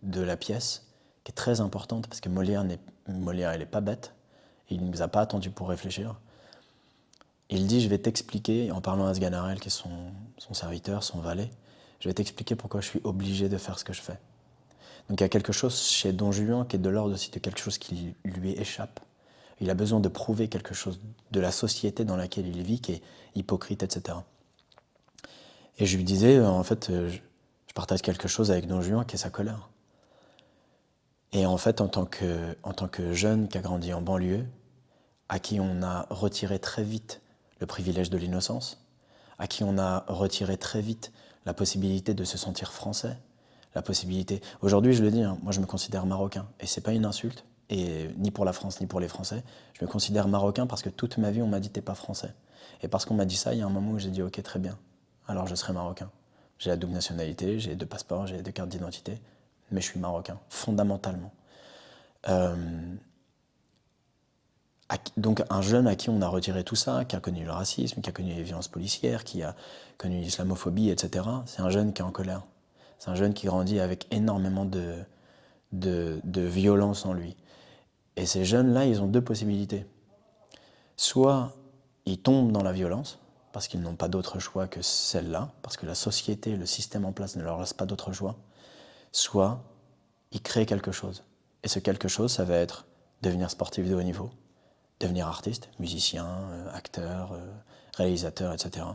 la pièce qui est très importante, parce que Molière, il n'est pas bête, il ne nous a pas attendu pour réfléchir. Il dit, je vais t'expliquer, en parlant à Sganarelle, qui est son serviteur, son valet, je vais t'expliquer pourquoi je suis obligé de faire ce que je fais. Donc il y a quelque chose chez Don Juan qui est de l'ordre aussi de quelque chose qui lui échappe. Il a besoin de prouver quelque chose de la société dans laquelle il vit, qui est hypocrite, etc. Et je lui disais, en fait, je partage quelque chose avec Don Juan qui est sa colère. Et en fait, en tant que jeune qui a grandi en banlieue, à qui on a retiré très vite le privilège de l'innocence, à qui on a retiré très vite la possibilité de se sentir français, la possibilité... Aujourd'hui, je le dis, hein, moi je me considère marocain, et c'est pas une insulte, et ni pour la France, ni pour les Français. Je me considère marocain parce que toute ma vie, on m'a dit t'es pas français. Et parce qu'on m'a dit ça, il y a un moment où j'ai dit ok, très bien, alors je serai marocain. J'ai la double nationalité, j'ai 2 passeports, j'ai 2 cartes d'identité, mais je suis marocain, fondamentalement. Donc un jeune à qui on a retiré tout ça, qui a connu le racisme, qui a connu les violences policières, qui a connu l'islamophobie, etc., c'est un jeune qui est en colère. C'est un jeune qui grandit avec énormément de violence en lui. Et ces jeunes-là, ils ont 2 possibilités. Soit ils tombent dans la violence, parce qu'ils n'ont pas d'autre choix que celle-là, parce que la société, le système en place ne leur laisse pas d'autre choix. Soit ils créent quelque chose. Et ce quelque chose, ça va être devenir sportif de haut niveau, devenir artiste, musicien, acteur, réalisateur, etc.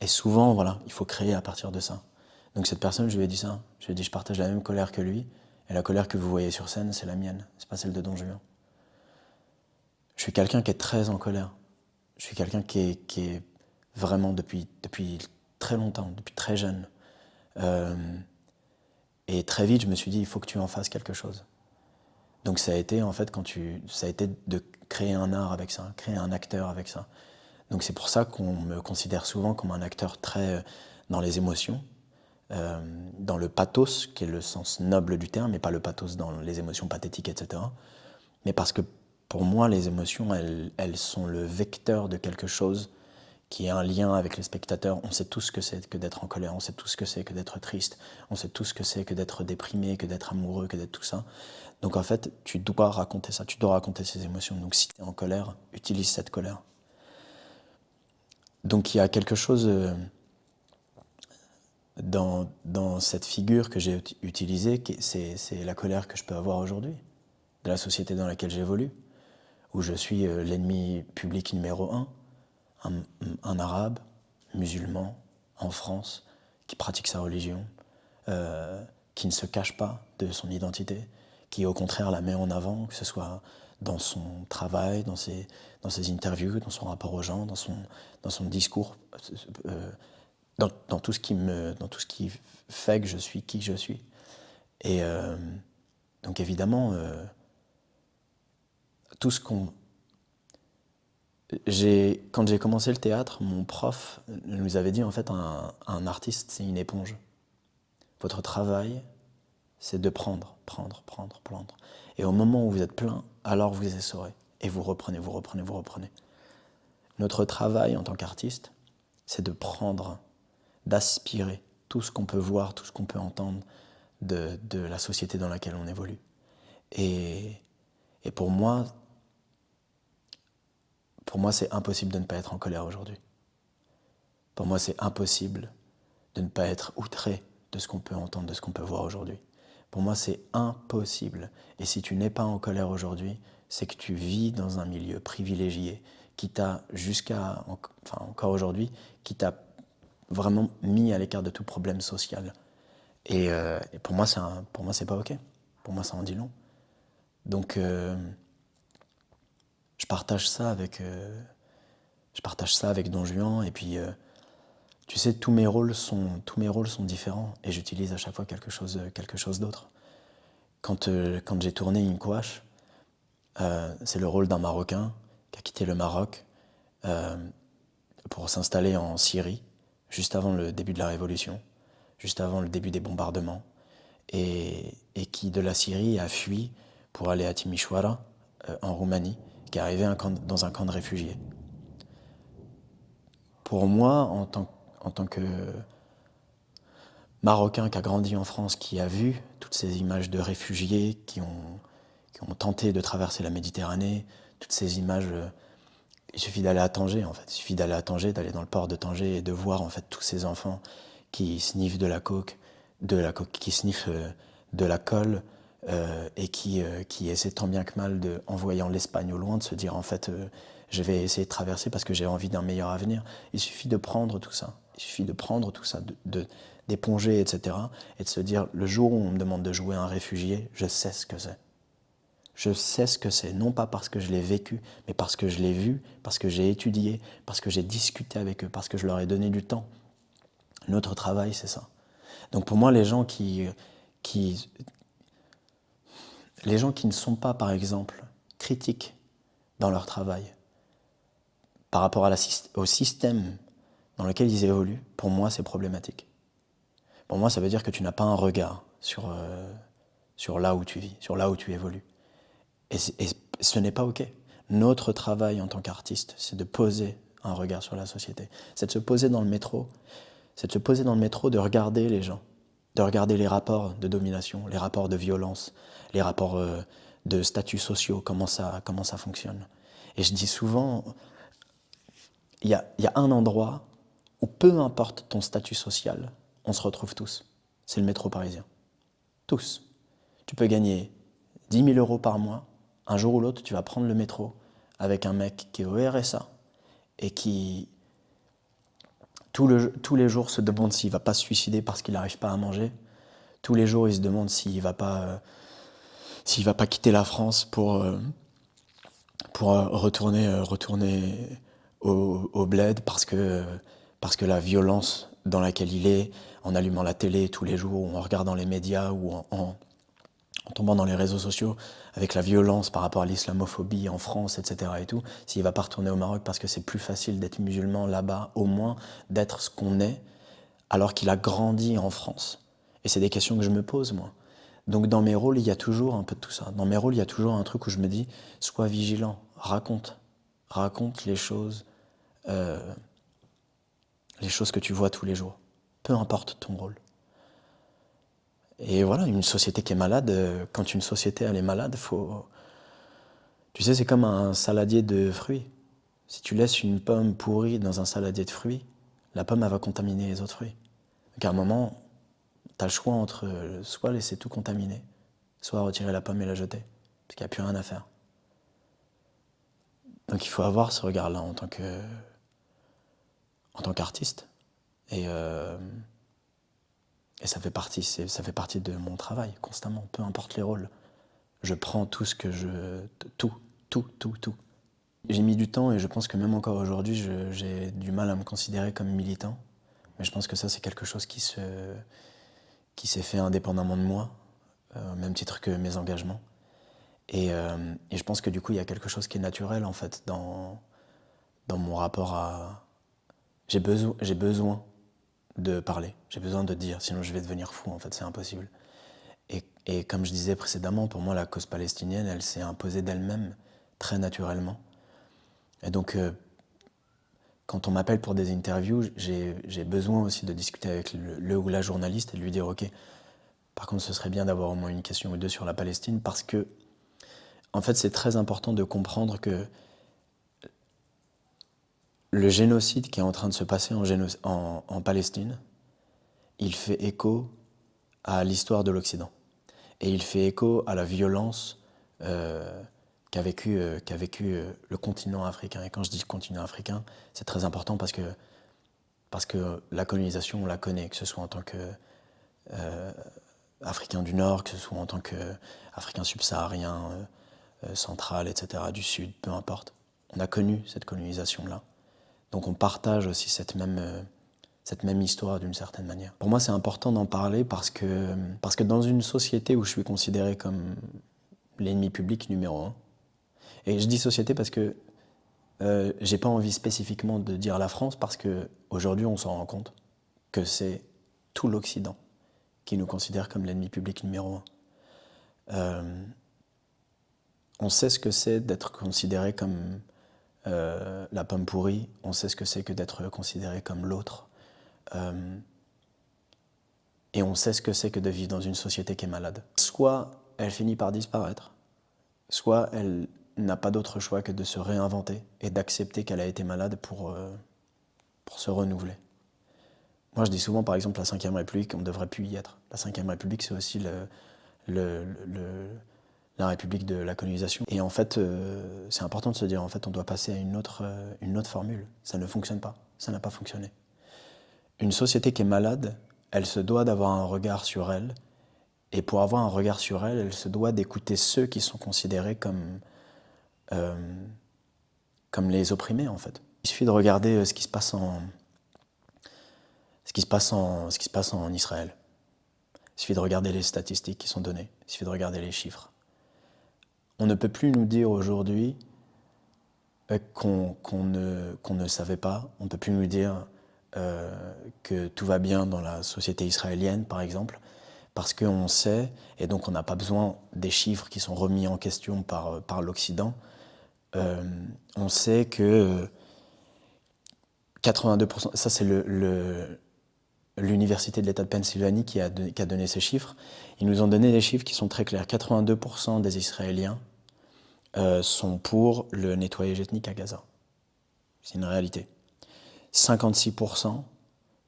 Et souvent, voilà, il faut créer à partir de ça. Donc cette personne, je lui ai dit ça. Je lui ai dit, je partage la même colère que lui, et la colère que vous voyez sur scène, c'est la mienne, c'est pas celle de Don Juan. Je suis quelqu'un qui est très en colère. Je suis quelqu'un qui est vraiment depuis très longtemps, depuis très jeune. Et très vite, je me suis dit, il faut que tu en fasses quelque chose. Donc ça a été, en fait, ça a été de créer un art avec ça, créer un acteur avec ça. Donc c'est pour ça qu'on me considère souvent comme un acteur très dans les émotions, dans le pathos, qui est le sens noble du terme, mais pas le pathos dans les émotions pathétiques, etc. Mais parce que pour moi, les émotions, elles sont le vecteur de quelque chose qui a un lien avec les spectateurs. On sait tout ce que c'est que d'être en colère, on sait tout ce que c'est que d'être triste, on sait tout ce que c'est que d'être déprimé, que d'être amoureux, que d'être tout ça. Donc en fait, tu dois raconter ça, tu dois raconter ces émotions. Donc si tu es en colère, utilise cette colère. Donc il y a quelque chose dans cette figure que j'ai utilisée, c'est la colère que je peux avoir aujourd'hui, de la société dans laquelle j'évolue, où je suis l'ennemi public numéro 1, un arabe, musulman, en France, qui pratique sa religion, qui ne se cache pas de son identité, qui au contraire la met en avant, que ce soit dans son travail, dans ses interviews, dans son rapport aux gens, dans son discours, dans tout ce qui fait que je suis qui je suis. Et donc évidemment, tout ce qu'on... Quand j'ai commencé le théâtre, mon prof nous avait dit en fait un artiste, c'est une éponge. Votre travail, c'est de prendre. Et au moment où vous êtes plein, alors vous essorez. Et vous reprenez. Notre travail en tant qu'artiste, c'est de prendre, d'aspirer tout ce qu'on peut voir, tout ce qu'on peut entendre de la société dans laquelle on évolue. Et pour moi, c'est impossible de ne pas être en colère aujourd'hui. Pour moi, c'est impossible de ne pas être outré de ce qu'on peut entendre, de ce qu'on peut voir aujourd'hui. Pour moi, c'est impossible. Et si tu n'es pas en colère aujourd'hui, c'est que tu vis dans un milieu privilégié qui t'a encore aujourd'hui, qui t'a vraiment mis à l'écart de tout problème social. Et pour moi, c'est pas OK. Pour moi, ça en dit long. Donc, je partage ça avec Don Juan. Et puis, tu sais, tous mes rôles sont différents. Et j'utilise à chaque fois quelque chose d'autre. Quand j'ai tourné Inkwash, c'est le rôle d'un Marocain qui a quitté le Maroc pour s'installer en Syrie, juste avant le début de la Révolution, juste avant le début des bombardements, et qui, de la Syrie, a fui pour aller à Timișoara, en Roumanie, qui est arrivé dans un camp de réfugiés. Pour moi, en tant que Marocain qui a grandi en France, qui a vu toutes ces images de réfugiés qui ont tenté de traverser la Méditerranée, toutes ces images, il suffit d'aller à Tanger en fait, il suffit d'aller à Tanger, d'aller dans le port de Tanger et de voir en fait tous ces enfants qui sniffent de la coke, qui sniffent de la colle et qui essaient tant bien que mal, en voyant l'Espagne au loin, de se dire en fait je vais essayer de traverser parce que j'ai envie d'un meilleur avenir. Il suffit de prendre tout ça, d'éponger, etc. et de se dire, le jour où on me demande de jouer un réfugié, je sais ce que c'est. Je sais ce que c'est, non pas parce que je l'ai vécu, mais parce que je l'ai vu, parce que j'ai étudié, parce que j'ai discuté avec eux, parce que je leur ai donné du temps. Notre travail, c'est ça. Donc pour moi, les gens qui ne sont pas, par exemple, critiques dans leur travail, par rapport au système dans lequel ils évoluent, pour moi, c'est problématique. Pour moi, ça veut dire que tu n'as pas un regard sur là où tu vis, sur là où tu évolues. Et ce n'est pas OK. Notre travail en tant qu'artiste, c'est de poser un regard sur la société. C'est de se poser dans le métro. C'est de se poser dans le métro, de regarder les gens, de regarder les rapports de domination, les rapports de violence, les rapports de statuts sociaux, comment ça fonctionne. Et je dis souvent, il y a un endroit où peu importe ton statut social, on se retrouve tous. C'est le métro parisien. Tous. Tu peux gagner 10 000 euros par mois. Un jour ou l'autre, tu vas prendre le métro avec un mec qui est au RSA et qui, tous les jours, se demande s'il ne va pas se suicider parce qu'il n'arrive pas à manger. Tous les jours, il se demande s'il ne va pas quitter la France pour retourner au bled parce que la violence dans laquelle il est, en allumant la télé tous les jours, ou en regardant les médias, ou en tombant dans les réseaux sociaux, avec la violence par rapport à l'islamophobie en France, etc. et tout, s'il ne va pas retourner au Maroc parce que c'est plus facile d'être musulman là-bas, au moins d'être ce qu'on est, alors qu'il a grandi en France. Et c'est des questions que je me pose, moi. Donc dans mes rôles, il y a toujours un peu de tout ça. Dans mes rôles, il y a toujours un truc où je me dis, sois vigilant, raconte les choses que tu vois tous les jours, peu importe ton rôle. Et voilà, une société qui est malade, quand une société elle est malade, tu sais, c'est comme un saladier de fruits. Si tu laisses une pomme pourrie dans un saladier de fruits, la pomme elle va contaminer les autres fruits. Donc à un moment, tu as le choix entre soit laisser tout contaminer, soit retirer la pomme et la jeter, parce qu'il n'y a plus rien à faire. Donc il faut avoir ce regard-là en tant qu'artiste. Et ça fait partie de mon travail, constamment, peu importe les rôles. Je prends tout, Tout, tout, tout. J'ai mis du temps et je pense que même encore aujourd'hui, j'ai du mal à me considérer comme militant. Mais je pense que ça, c'est quelque chose qui s'est fait indépendamment de moi, au même titre que mes engagements. Et je pense que du coup, il y a quelque chose qui est naturel, en fait, dans mon rapport à... J'ai besoin de parler, j'ai besoin de dire, sinon je vais devenir fou, en fait, c'est impossible. Et comme je disais précédemment, pour moi, la cause palestinienne, elle s'est imposée d'elle-même, très naturellement. Et donc, quand on m'appelle pour des interviews, j'ai besoin aussi de discuter avec le ou la journaliste et de lui dire, ok, par contre, ce serait bien d'avoir au moins une question ou deux sur la Palestine, parce que, en fait, c'est très important de comprendre que le génocide qui est en train de se passer en Palestine, il fait écho à l'histoire de l'Occident. Et il fait écho à la violence qu'a vécu le continent africain. Et quand je dis continent africain, c'est très important parce que la colonisation, on la connaît, que ce soit en tant qu'Africain du Nord, que ce soit en tant qu'Africain subsaharien, central, etc., du Sud, peu importe. On a connu cette colonisation-là. Donc on partage aussi cette même histoire d'une certaine manière. Pour moi, c'est important d'en parler parce que dans une société où je suis considéré comme l'ennemi public numéro un, et je dis société parce que j'ai pas envie spécifiquement de dire la France, parce qu'aujourd'hui on s'en rend compte que c'est tout l'Occident qui nous considère comme l'ennemi public numéro un. On sait ce que c'est d'être considéré comme la pomme pourrie, on sait ce que c'est que d'être considéré comme l'autre. Et on sait ce que c'est que de vivre dans une société qui est malade. Soit elle finit par disparaître, soit elle n'a pas d'autre choix que de se réinventer et d'accepter qu'elle a été malade pour se renouveler. Moi, je dis souvent, par exemple, la Ve République, on ne devrait plus y être. La Ve République, c'est aussi la République de la colonisation. Et en fait, c'est important de se dire, en fait, on doit passer à une autre formule. Ça ne fonctionne pas. Ça n'a pas fonctionné. Une société qui est malade, elle se doit d'avoir un regard sur elle. Et pour avoir un regard sur elle, elle se doit d'écouter ceux qui sont considérés comme les opprimés, en fait. Il suffit de regarder ce qui se passe en Israël. Il suffit de regarder les statistiques qui sont données. Il suffit de regarder les chiffres. On ne peut plus nous dire aujourd'hui qu'on ne savait pas. On ne peut plus nous dire que tout va bien dans la société israélienne, par exemple, parce qu'on sait, et donc on n'a pas besoin des chiffres qui sont remis en question par l'Occident. On sait que 82%, ça c'est l'université de l'État de Pennsylvanie qui a donné ces chiffres. Ils nous ont donné des chiffres qui sont très clairs. 82% des Israéliens sont pour le nettoyage ethnique à Gaza. C'est une réalité. 56%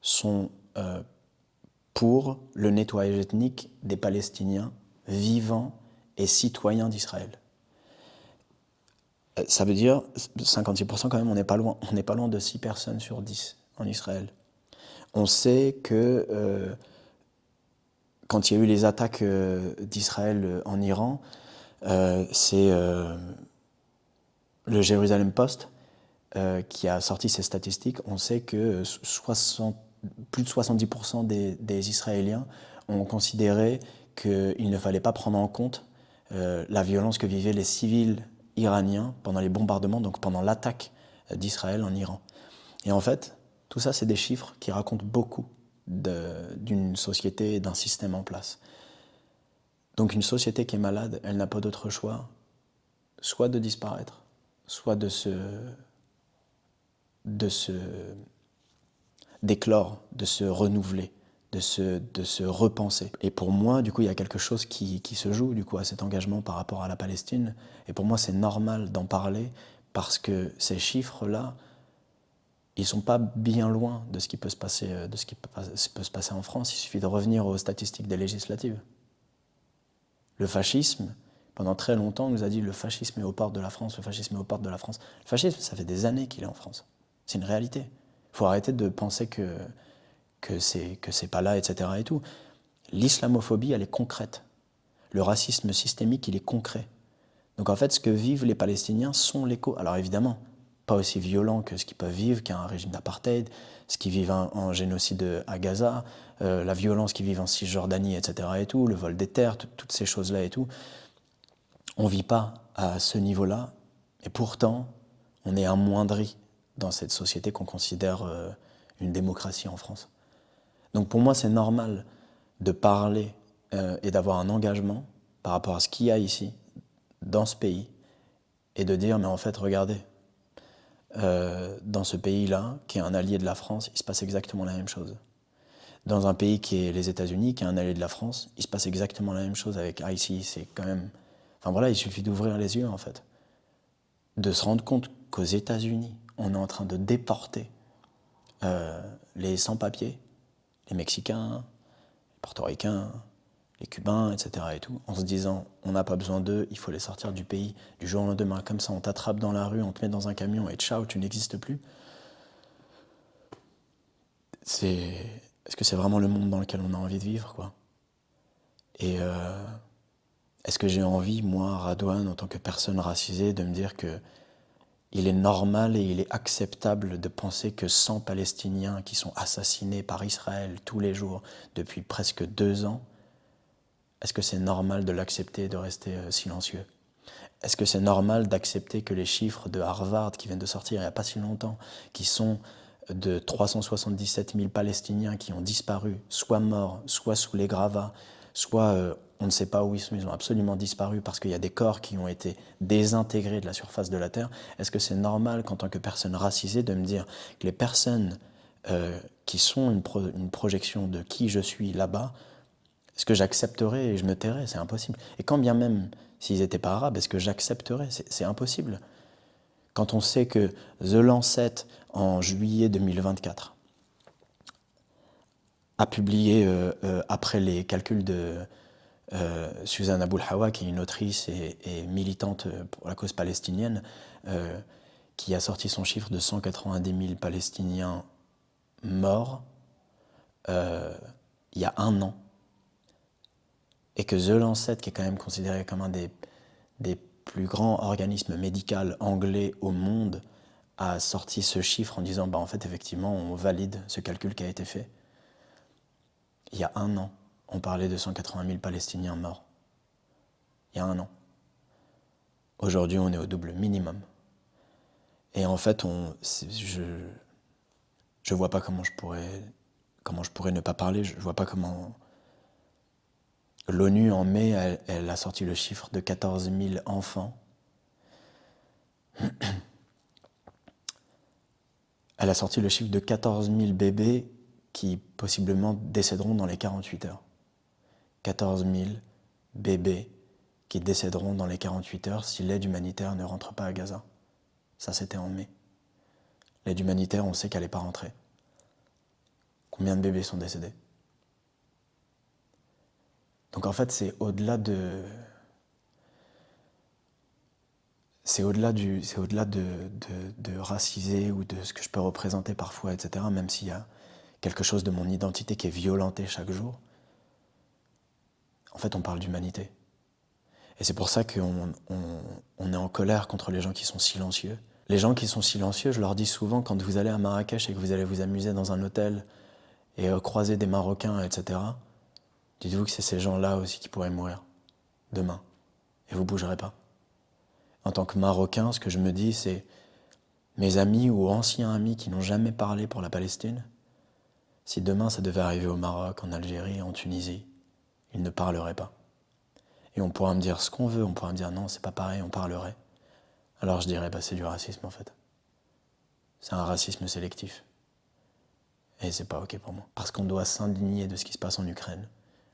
sont pour le nettoyage ethnique des Palestiniens vivants et citoyens d'Israël. Ça veut dire 56% quand même, on n'est pas loin de 6 personnes sur 10 en Israël. On sait que quand il y a eu les attaques d'Israël en Iran, c'est le Jerusalem Post qui a sorti ces statistiques. On sait que plus de 70% des Israéliens ont considéré qu'il ne fallait pas prendre en compte la violence que vivaient les civils iraniens pendant les bombardements, donc pendant l'attaque d'Israël en Iran. Et en fait, tout ça, c'est des chiffres qui racontent beaucoup d'une société et d'un système en place. Donc une société qui est malade, elle n'a pas d'autre choix, soit de disparaître, soit de se d'éclore, de se renouveler, de se repenser. Et pour moi, du coup, il y a quelque chose qui se joue du coup à cet engagement par rapport à la Palestine. Et pour moi, c'est normal d'en parler parce que ces chiffres-là, ils sont pas bien loin de ce qui peut se passer, en France. Il suffit de revenir aux statistiques des législatives. Le fascisme, pendant très longtemps, on nous a dit le fascisme est aux portes de la France, le fascisme est aux portes de la France. Le fascisme, ça fait des années qu'il est en France. C'est une réalité. Il faut arrêter de penser que c'est pas là, etc. et tout. L'islamophobie, elle est concrète. Le racisme systémique, il est concret. Donc en fait, ce que vivent les Palestiniens sont l'écho. Alors évidemment, pas aussi violent que ce qu'ils peuvent vivre, qu'un régime d'apartheid, ce qu'ils vivent en génocide à Gaza, la violence qu'ils vivent en Cisjordanie, etc. et tout, le vol des terres, toutes ces choses-là et tout. On ne vit pas à ce niveau-là, et pourtant, on est amoindri dans cette société qu'on considère une démocratie en France. Donc pour moi, c'est normal de parler et d'avoir un engagement par rapport à ce qu'il y a ici, dans ce pays, et de dire, mais en fait, regardez, dans ce pays-là, qui est un allié de la France, il se passe exactement la même chose. Dans un pays qui est les États-Unis, qui est un allié de la France, il se passe exactement la même chose avec ICE. C'est quand même... Enfin voilà, il suffit d'ouvrir les yeux, en fait. De se rendre compte qu'aux États-Unis, on est en train de déporter les sans-papiers, les Mexicains, les Portoricains, les Cubains, etc. et tout, en se disant, on n'a pas besoin d'eux, il faut les sortir du pays du jour au lendemain. Comme ça, on t'attrape dans la rue, on te met dans un camion et ciao, tu n'existes plus. Est-ce que c'est vraiment le monde dans lequel on a envie de vivre, quoi? Et est-ce que j'ai envie, moi, Radouane, en tant que personne racisée, de me dire que il est normal et il est acceptable de penser que 100 Palestiniens qui sont assassinés par Israël tous les jours depuis presque 2 ans, est-ce que c'est normal de l'accepter et de rester silencieux? Est-ce que c'est normal d'accepter que les chiffres de Harvard qui viennent de sortir il n'y a pas si longtemps, qui sont de 377 000 Palestiniens qui ont disparu, soit morts, soit sous les gravats, soit on ne sait pas où ils sont, ils ont absolument disparu parce qu'il y a des corps qui ont été désintégrés de la surface de la Terre. Est-ce que c'est normal qu'en tant que personne racisée de me dire que les personnes qui sont une projection de qui je suis là-bas, est-ce que j'accepterais et je me tairais? C'est impossible. Et quand bien même s'ils n'étaient pas arabes, est-ce que j'accepterais? C'est impossible. Quand on sait que The Lancet, en juillet 2024, a publié, après les calculs de Suzanne Aboulhawa, qui est une autrice et militante pour la cause palestinienne, qui a sorti son chiffre de 190 000 Palestiniens morts il y a 1 an, et que The Lancet, qui est quand même considéré comme un des plus grands organismes médicaux anglais au monde, a sorti ce chiffre en disant, bah en fait, effectivement, on valide ce calcul qui a été fait. Il y a 1 an, on parlait de 180 000 Palestiniens morts. Il y a 1 an. Aujourd'hui, on est au double minimum. Et en fait, je vois pas comment je pourrais ne pas parler. Je vois pas comment... L'ONU, en mai, elle a sorti le chiffre de 14 000 enfants. Elle a sorti le chiffre de 14 000 bébés qui possiblement décéderont dans les 48 heures. 14 000 bébés qui décéderont dans les 48 heures si l'aide humanitaire ne rentre pas à Gaza. Ça, c'était en mai. L'aide humanitaire, on sait qu'elle n'est pas rentrée. Combien de bébés sont décédés? Donc en fait, c'est au-delà de racisé ou de ce que je peux représenter parfois, etc., même s'il y a quelque chose de mon identité qui est violenté chaque jour. En fait, on parle d'humanité. Et c'est pour ça qu'on est en colère contre les gens qui sont silencieux. Les gens qui sont silencieux, je leur dis souvent, quand vous allez à Marrakech et que vous allez vous amuser dans un hôtel et croiser des Marocains, etc., dites-vous que c'est ces gens-là aussi qui pourraient mourir demain. Et vous ne bougerez pas. En tant que Marocain, ce que je me dis, c'est mes amis ou anciens amis qui n'ont jamais parlé pour la Palestine, si demain ça devait arriver au Maroc, en Algérie, en Tunisie, ils ne parleraient pas. Et on pourra me dire ce qu'on veut, on pourra me dire non, c'est pas pareil, on parlerait. Alors je dirais, bah c'est du racisme en fait. C'est un racisme sélectif. Et c'est pas ok pour moi. Parce qu'on doit s'indigner de ce qui se passe en Ukraine.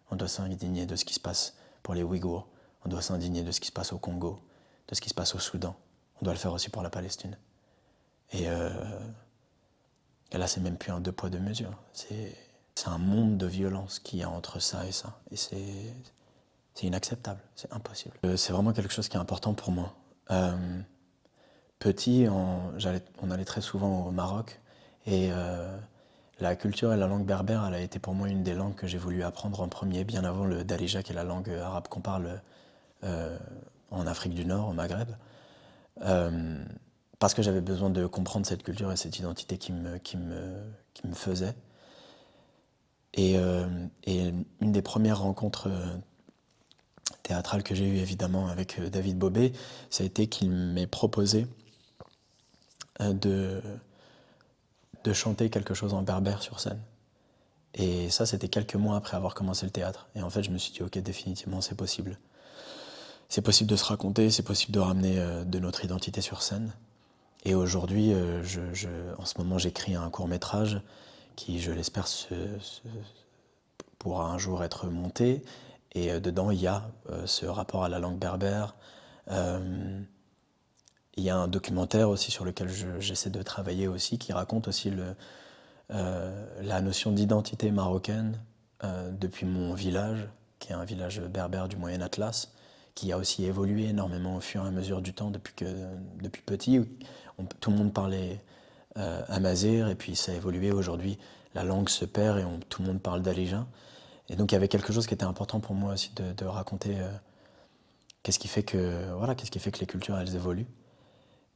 On doit s'indigner de ce qui se passe pour les Ouïghours. On doit s'indigner de ce qui se passe au Congo, de ce qui se passe au Soudan. On doit le faire aussi pour la Palestine. Et là, c'est même plus un 2 poids 2 mesures. C'est un monde de violence qu'il y a entre ça et ça. Et c'est inacceptable, c'est impossible. C'est vraiment quelque chose qui est important pour moi. Petit, on allait très souvent au Maroc. Et la culture et la langue berbère, elle a été pour moi une des langues que j'ai voulu apprendre en premier, bien avant le darija, qui est la langue arabe qu'on parle en Afrique du Nord, au Maghreb, parce que j'avais besoin de comprendre cette culture et cette identité qui me faisait. Et une des premières rencontres théâtrales que j'ai eues, évidemment, avec David Bobet, ça a été qu'il m'ait proposé de chanter quelque chose en berbère sur scène. Et ça, c'était quelques mois après avoir commencé le théâtre. Et en fait, je me suis dit, ok, définitivement, c'est possible. C'est possible de se raconter, c'est possible de ramener de notre identité sur scène. Et aujourd'hui, en ce moment, j'écris un court-métrage qui, je l'espère, pourra un jour être monté. Et dedans, il y a ce rapport à la langue berbère. Il y a un documentaire aussi sur lequel j'essaie de travailler aussi, qui raconte aussi la notion d'identité marocaine depuis mon village, qui est un village berbère du Moyen Atlas, qui a aussi évolué énormément au fur et à mesure du temps depuis petit. Tout le monde parlait amazigh, et puis ça a évolué. Aujourd'hui, la langue se perd et tout le monde parle daléja. Et donc il y avait quelque chose qui était important pour moi aussi de raconter qu'est-ce qui fait que les cultures elles évoluent.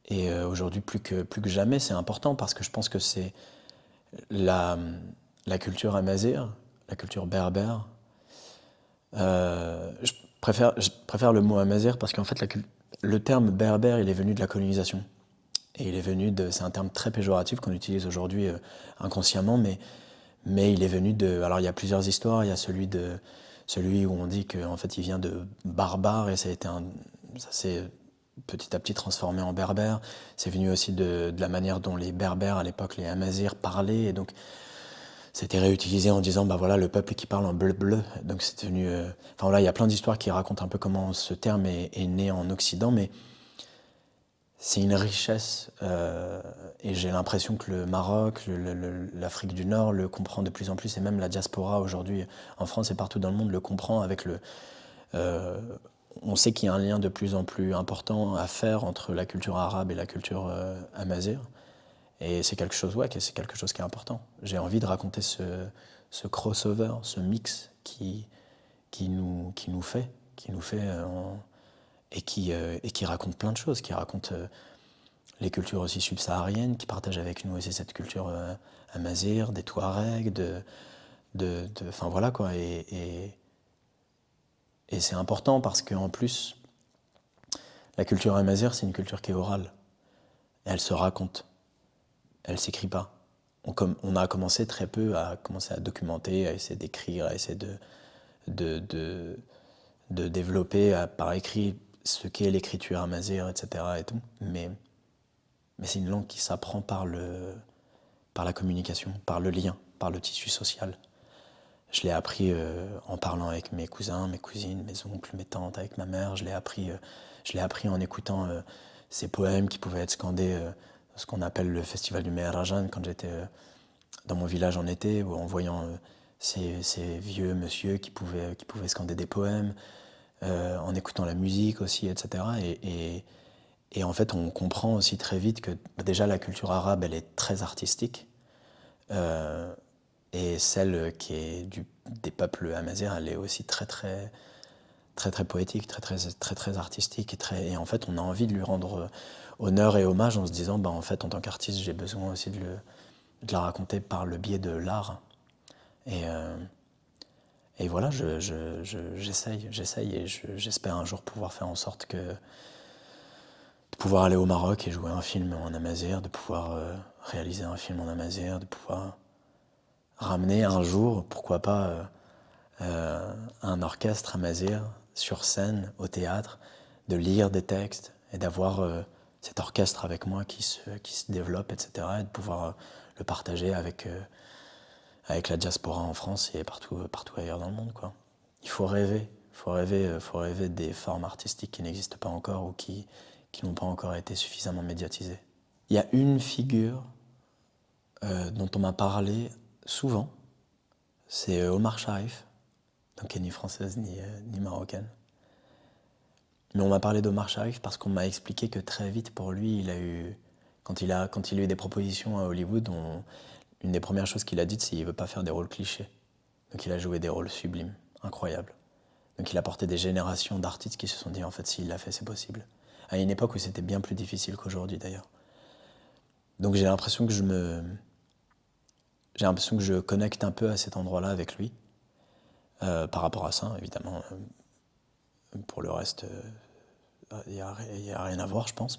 Et aujourd'hui, plus que jamais, c'est important parce que je pense que c'est la culture amazigh, la culture berbère. Je préfère le mot amazigh parce qu'en fait, le terme berbère, il est venu de la colonisation. Et il est venu c'est un terme très péjoratif qu'on utilise aujourd'hui inconsciemment, mais il est venu alors il y a plusieurs histoires. Il y a celui où on dit qu'en fait il vient de barbare et ça s'est petit à petit transformé en berbère. C'est venu aussi de la manière dont les berbères à l'époque, les amazirs, parlaient, et donc c'était réutilisé en disant bah voilà le peuple qui parle en bleu bleu. Donc c'est devenu enfin voilà, il y a plein d'histoires qui racontent un peu comment ce terme est né en Occident, mais c'est une richesse et j'ai l'impression que le Maroc, l'Afrique du Nord le comprend de plus en plus, et même la diaspora aujourd'hui en France et partout dans le monde le comprend avec on sait qu'il y a un lien de plus en plus important à faire entre la culture arabe et la culture amazigh. Et c'est quelque chose, c'est quelque chose qui est important. J'ai envie de raconter ce crossover, ce mix qui nous fait et qui raconte plein de choses, qui raconte les cultures aussi subsahariennes, qui partagent avec nous aussi cette culture amazigh, des Touaregs, enfin voilà quoi. Et c'est important parce qu'en plus, la culture amazigh, c'est une culture qui est orale. Elle se raconte. Elle ne s'écrit pas. On a commencé très peu à documenter, à essayer d'écrire, à essayer de développer par écrit ce qu'est l'écriture amazigh, etc. Et tout. Mais c'est une langue qui s'apprend par la communication, par le lien, par le tissu social. Je l'ai appris en parlant avec mes cousins, mes cousines, mes oncles, mes tantes, avec ma mère. Je l'ai appris en écoutant ces poèmes qui pouvaient être scandés ce qu'on appelle le festival du Mehrajan quand j'étais dans mon village en été, ou en voyant ces vieux monsieur qui pouvaient scander des poèmes, en écoutant la musique aussi, etc. Et en fait, on comprend aussi très vite que déjà la culture arabe, elle est très artistique. Et celle qui est des peuples amazirs, elle est aussi très poétique, très artistique, et en fait on a envie de lui rendre honneur et hommage en se disant bah en fait en tant qu'artiste j'ai besoin aussi de la raconter par le biais de l'art. Et voilà, j'essaye et j'espère un jour pouvoir faire en sorte de pouvoir aller au Maroc et jouer un film en amazigh, de pouvoir réaliser un film en amazigh, de pouvoir ramener un jour, pourquoi pas, un orchestre amazigh sur scène, au théâtre, de lire des textes et d'avoir cet orchestre avec moi qui se développe, etc. Et de pouvoir le partager avec la diaspora en France et partout ailleurs dans le monde, quoi. Il faut rêver des formes artistiques qui n'existent pas encore ou qui n'ont pas encore été suffisamment médiatisées. Il y a une figure dont on m'a parlé souvent, c'est Omar Sharif, donc qui n'est ni française ni marocaine. Mais on m'a parlé d'Omar Sharif parce qu'on m'a expliqué que très vite pour lui, quand il a eu des propositions à Hollywood, une des premières choses qu'il a dites, c'est qu'il ne veut pas faire des rôles clichés. Donc il a joué des rôles sublimes, incroyables. Donc il a porté des générations d'artistes qui se sont dit, en fait, s'il l'a fait, c'est possible. À une époque où c'était bien plus difficile qu'aujourd'hui, d'ailleurs. Donc j'ai l'impression que je connecte un peu à cet endroit-là avec lui, par rapport à ça, évidemment. Pour le reste, il n'y a rien à voir, je pense,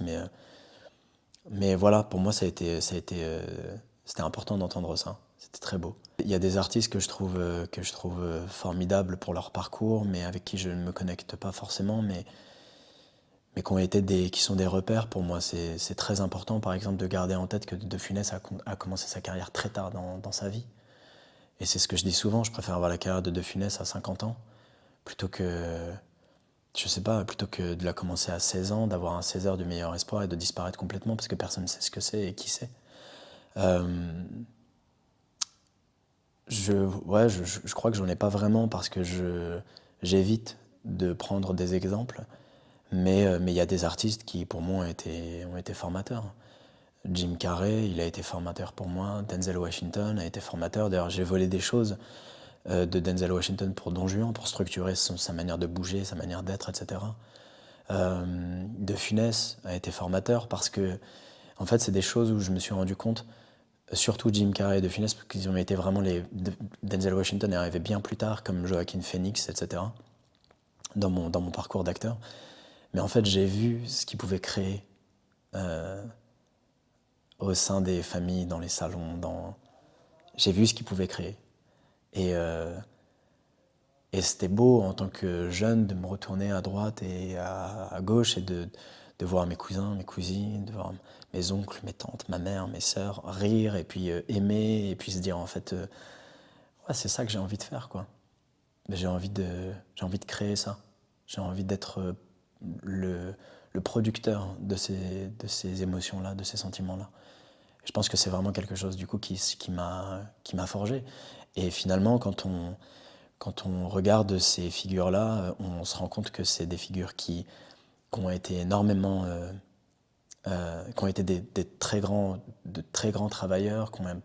mais voilà, pour moi, c'était important d'entendre ça. C'était très beau. Il y a des artistes que je trouve formidables pour leur parcours, mais avec qui je ne me connecte pas forcément, mais qui sont des repères pour moi. C'est très important, par exemple, de garder en tête que De Funès a commencé sa carrière très tard dans sa vie. Et c'est ce que je dis souvent, je préfère avoir la carrière de Funès à 50 ans, plutôt que, je sais pas, plutôt que de la commencer à 16 ans, d'avoir un César du meilleur espoir et de disparaître complètement parce que personne ne sait ce que c'est et qui c'est. Je crois que j'en ai pas vraiment parce que j'évite de prendre des exemples, mais il y a des artistes qui, pour moi, ont été formateurs. Jim Carrey, il a été formateur pour moi. Denzel Washington a été formateur. D'ailleurs, j'ai volé des choses de Denzel Washington pour Don Juan, pour structurer sa manière de bouger, sa manière d'être, etc. De Funès a été formateur parce que, en fait, c'est des choses où je me suis rendu compte, surtout Jim Carrey et De Funès, parce qu'ils ont été vraiment Denzel Washington est arrivé bien plus tard, comme Joaquin Phoenix, etc., dans mon parcours d'acteur. Mais en fait, j'ai vu ce qu'ils pouvaient créer au sein des familles, dans les salons, j'ai vu ce qu'ils pouvaient créer. Et c'était beau en tant que jeune de me retourner à droite et à gauche et de voir mes cousins, mes cousines, de voir mes oncles, mes tantes, ma mère, mes sœurs rire et puis aimer et puis se dire en fait ouais, c'est ça que j'ai envie de faire, quoi. J'ai envie de créer ça. J'ai envie d'être le producteur de ces émotions-là, de ces sentiments-là. Je pense que c'est vraiment quelque chose du coup qui m'a forgé. Et finalement, quand on regarde ces figures-là, on se rend compte que c'est des figures qui ont été énormément, qui ont été de très grands travailleurs, qui ont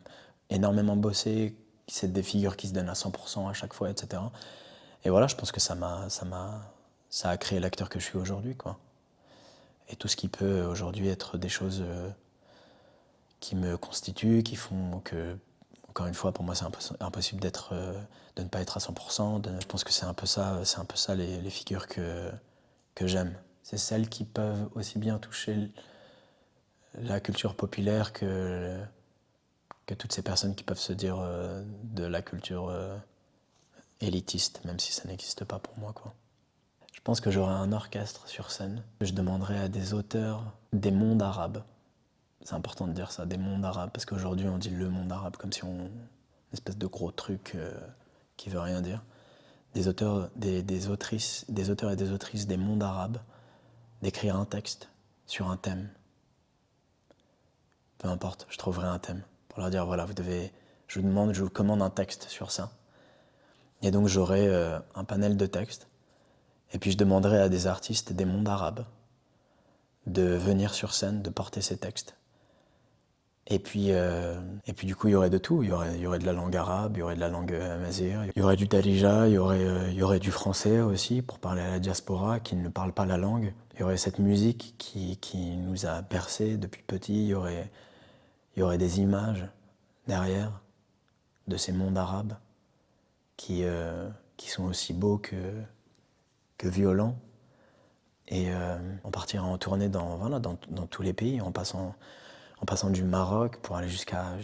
énormément bossé. C'est des figures qui se donnent à 100% à chaque fois, etc. Et voilà, je pense que ça a créé l'acteur que je suis aujourd'hui, quoi. Et tout ce qui peut aujourd'hui être des choses qui me constituent, qui font que, encore une fois, pour moi, c'est impossible de ne pas être à 100%. Je pense que c'est un peu ça les figures que j'aime. C'est celles qui peuvent aussi bien toucher la culture populaire que toutes ces personnes qui peuvent se dire de la culture élitiste, même si ça n'existe pas pour moi, quoi. Je pense que j'aurais un orchestre sur scène. Je demanderais à des auteurs des mondes arabes. C'est important de dire ça, des mondes arabes, parce qu'aujourd'hui on dit le monde arabe comme si une espèce de gros truc qui veut rien dire. Des auteurs et des autrices des mondes arabes, d'écrire un texte sur un thème. Peu importe, je trouverai un thème pour leur dire voilà, je vous commande un texte sur ça. Et donc j'aurai un panel de textes. Et puis je demanderai à des artistes des mondes arabes de venir sur scène, de porter ces textes. Et puis du coup, il y aurait de tout. Il y aurait de la langue arabe, il y aurait de la langue amazigh, il y aurait du darija, il y aurait du français aussi, pour parler à la diaspora qui ne parle pas la langue. Il y aurait cette musique qui nous a bercés depuis petit. Il y aurait des images derrière de ces mondes arabes qui sont aussi beaux que violents. Et on partira en tournée dans tous les pays, en passant du Maroc pour aller jusqu'à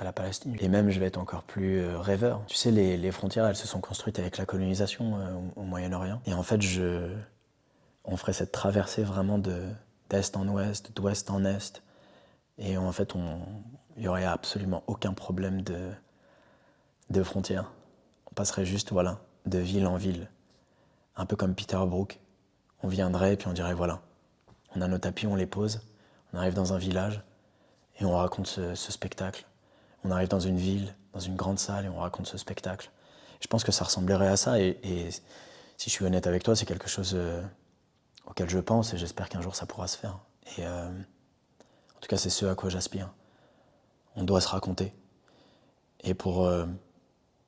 la Palestine. Et même, je vais être encore plus rêveur. Tu sais, les frontières, elles se sont construites avec la colonisation au Moyen-Orient. Et en fait, on ferait cette traversée vraiment d'est en ouest, d'ouest en est. Et en fait, il n'y aurait absolument aucun problème de frontières. On passerait juste, voilà, de ville en ville. Un peu comme Peter Brook. On viendrait et puis on dirait, voilà, on a nos tapis, on les pose, on arrive dans un village et on raconte ce spectacle. On arrive dans une ville, dans une grande salle et on raconte ce spectacle. Je pense que ça ressemblerait à ça et si je suis honnête avec toi, c'est quelque chose auquel je pense et j'espère qu'un jour ça pourra se faire. Et en tout cas, c'est ce à quoi j'aspire. On doit se raconter. Et pour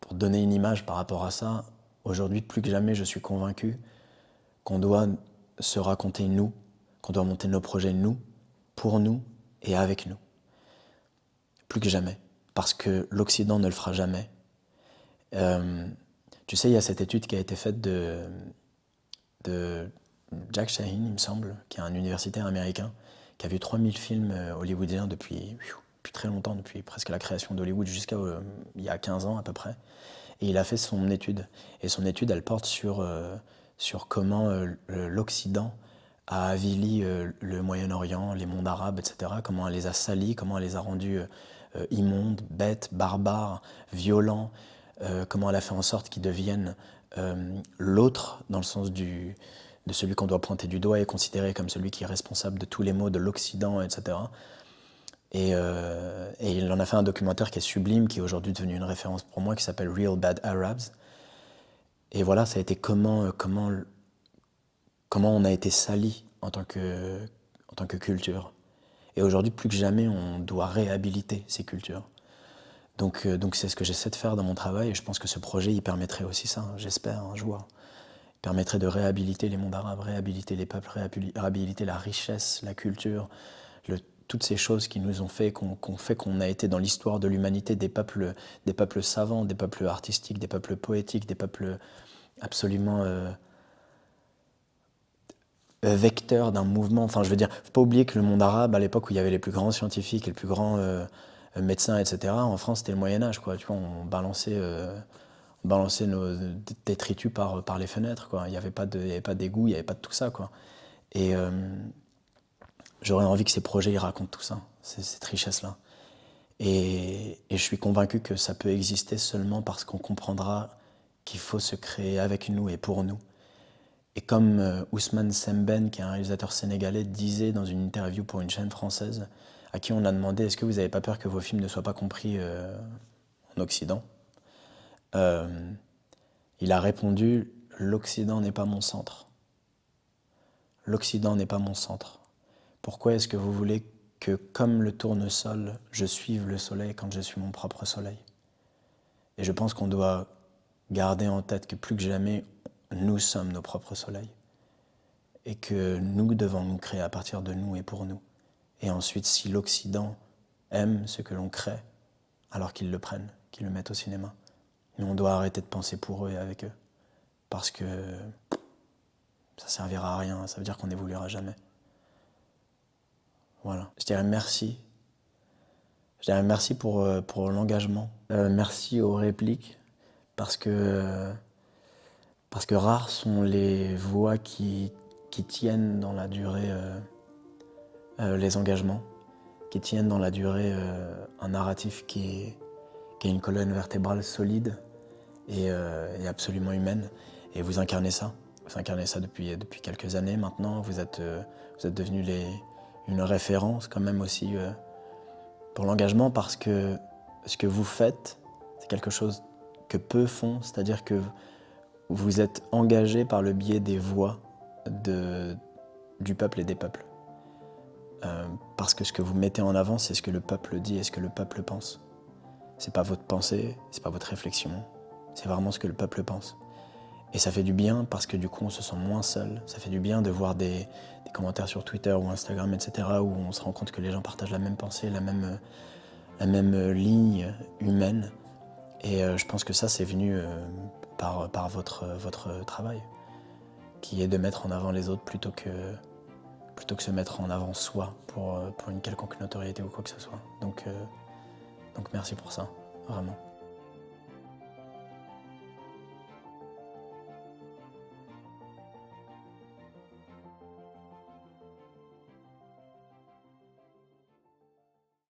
donner une image par rapport à ça, Aujourd'hui, plus que jamais, je suis convaincu qu'on doit se raconter nous, qu'on doit monter nos projets nous, pour nous et avec nous. Plus que jamais. Parce que l'Occident ne le fera jamais. Tu sais, il y a cette étude qui a été faite de Jack Shaheen, il me semble, qui est un universitaire américain, qui a vu 3000 films hollywoodiens depuis très longtemps, depuis presque la création d'Hollywood jusqu'à il y a 15 ans à peu près. Et il a fait son étude. Et son étude, elle porte sur comment l'Occident a avili le Moyen-Orient, les mondes arabes, etc. Comment elle les a salis, comment elle les a rendus immondes, bêtes, barbares, violents. Comment elle a fait en sorte qu'ils deviennent l'autre, dans le sens de celui qu'on doit pointer du doigt et considérer comme celui qui est responsable de tous les maux de l'Occident, etc. Et il en a fait un documentaire qui est sublime, qui est aujourd'hui devenu une référence pour moi, qui s'appelle Real Bad Arabs. Et voilà, ça a été comment on a été sali en tant que culture. Et aujourd'hui, plus que jamais, on doit réhabiliter ces cultures. Donc c'est ce que j'essaie de faire dans mon travail, et je pense que ce projet, il permettrait aussi ça, j'espère, un jour. Il permettrait de réhabiliter les mondes arabes, réhabiliter les peuples, réhabiliter la richesse, la culture, toutes ces choses qui nous ont fait, qu'on a été dans l'histoire de l'humanité des peuples savants, des peuples artistiques, des peuples poétiques, des peuples absolument vecteurs d'un mouvement. Enfin, je veux dire, faut pas oublier que le monde arabe, à l'époque où il y avait les plus grands scientifiques, les plus grands médecins, etc., en France, c'était le Moyen-Âge, quoi. Tu vois, on balançait nos détritus par les fenêtres, quoi. Il n'y avait pas d'égout, il n'y avait pas de tout ça, quoi. Et j'aurais envie que ces projets ils racontent tout ça, cette richesse-là. Et je suis convaincu que ça peut exister seulement parce qu'on comprendra qu'il faut se créer avec nous et pour nous. Et comme Ousmane Sembène, qui est un réalisateur sénégalais, disait dans une interview pour une chaîne française, à qui on a demandé « Est-ce que vous n'avez pas peur que vos films ne soient pas compris en Occident ?» Il a répondu « L'Occident n'est pas mon centre. L'Occident n'est pas mon centre. Pourquoi est-ce que vous voulez que, comme le tournesol, je suive le soleil quand je suis mon propre soleil ?» Et je pense qu'on doit garder en tête que plus que jamais, nous sommes nos propres soleils. Et que nous devons nous créer à partir de nous et pour nous. Et ensuite, si l'Occident aime ce que l'on crée, alors qu'ils le prennent, qu'ils le mettent au cinéma. Mais on doit arrêter de penser pour eux et avec eux. Parce que ça servira à rien, ça veut dire qu'on n'évoluera jamais. Voilà. Je dirais merci. Je dirais merci pour l'engagement. Merci aux répliques, parce que rares sont les voix qui tiennent dans la durée les engagements, qui tiennent dans la durée un narratif qui est une colonne vertébrale solide et absolument humaine. Et vous incarnez ça. Vous incarnez ça depuis quelques années maintenant. Vous êtes devenus une référence quand même aussi pour l'engagement, parce que ce que vous faites, c'est quelque chose que peu font, c'est-à-dire que vous êtes engagés par le biais des voix du peuple et des peuples. Parce que ce que vous mettez en avant, c'est ce que le peuple dit et ce que le peuple pense. C'est pas votre pensée, c'est pas votre réflexion, c'est vraiment ce que le peuple pense. Et ça fait du bien parce que du coup on se sent moins seul. Ça fait du bien de voir des commentaires sur Twitter ou Instagram, etc., où on se rend compte que les gens partagent la même pensée, la même ligne humaine. Et je pense que ça, c'est venu par votre travail, qui est de mettre en avant les autres plutôt que se mettre en avant soi pour une quelconque notoriété ou quoi que ce soit. Donc merci pour ça, vraiment.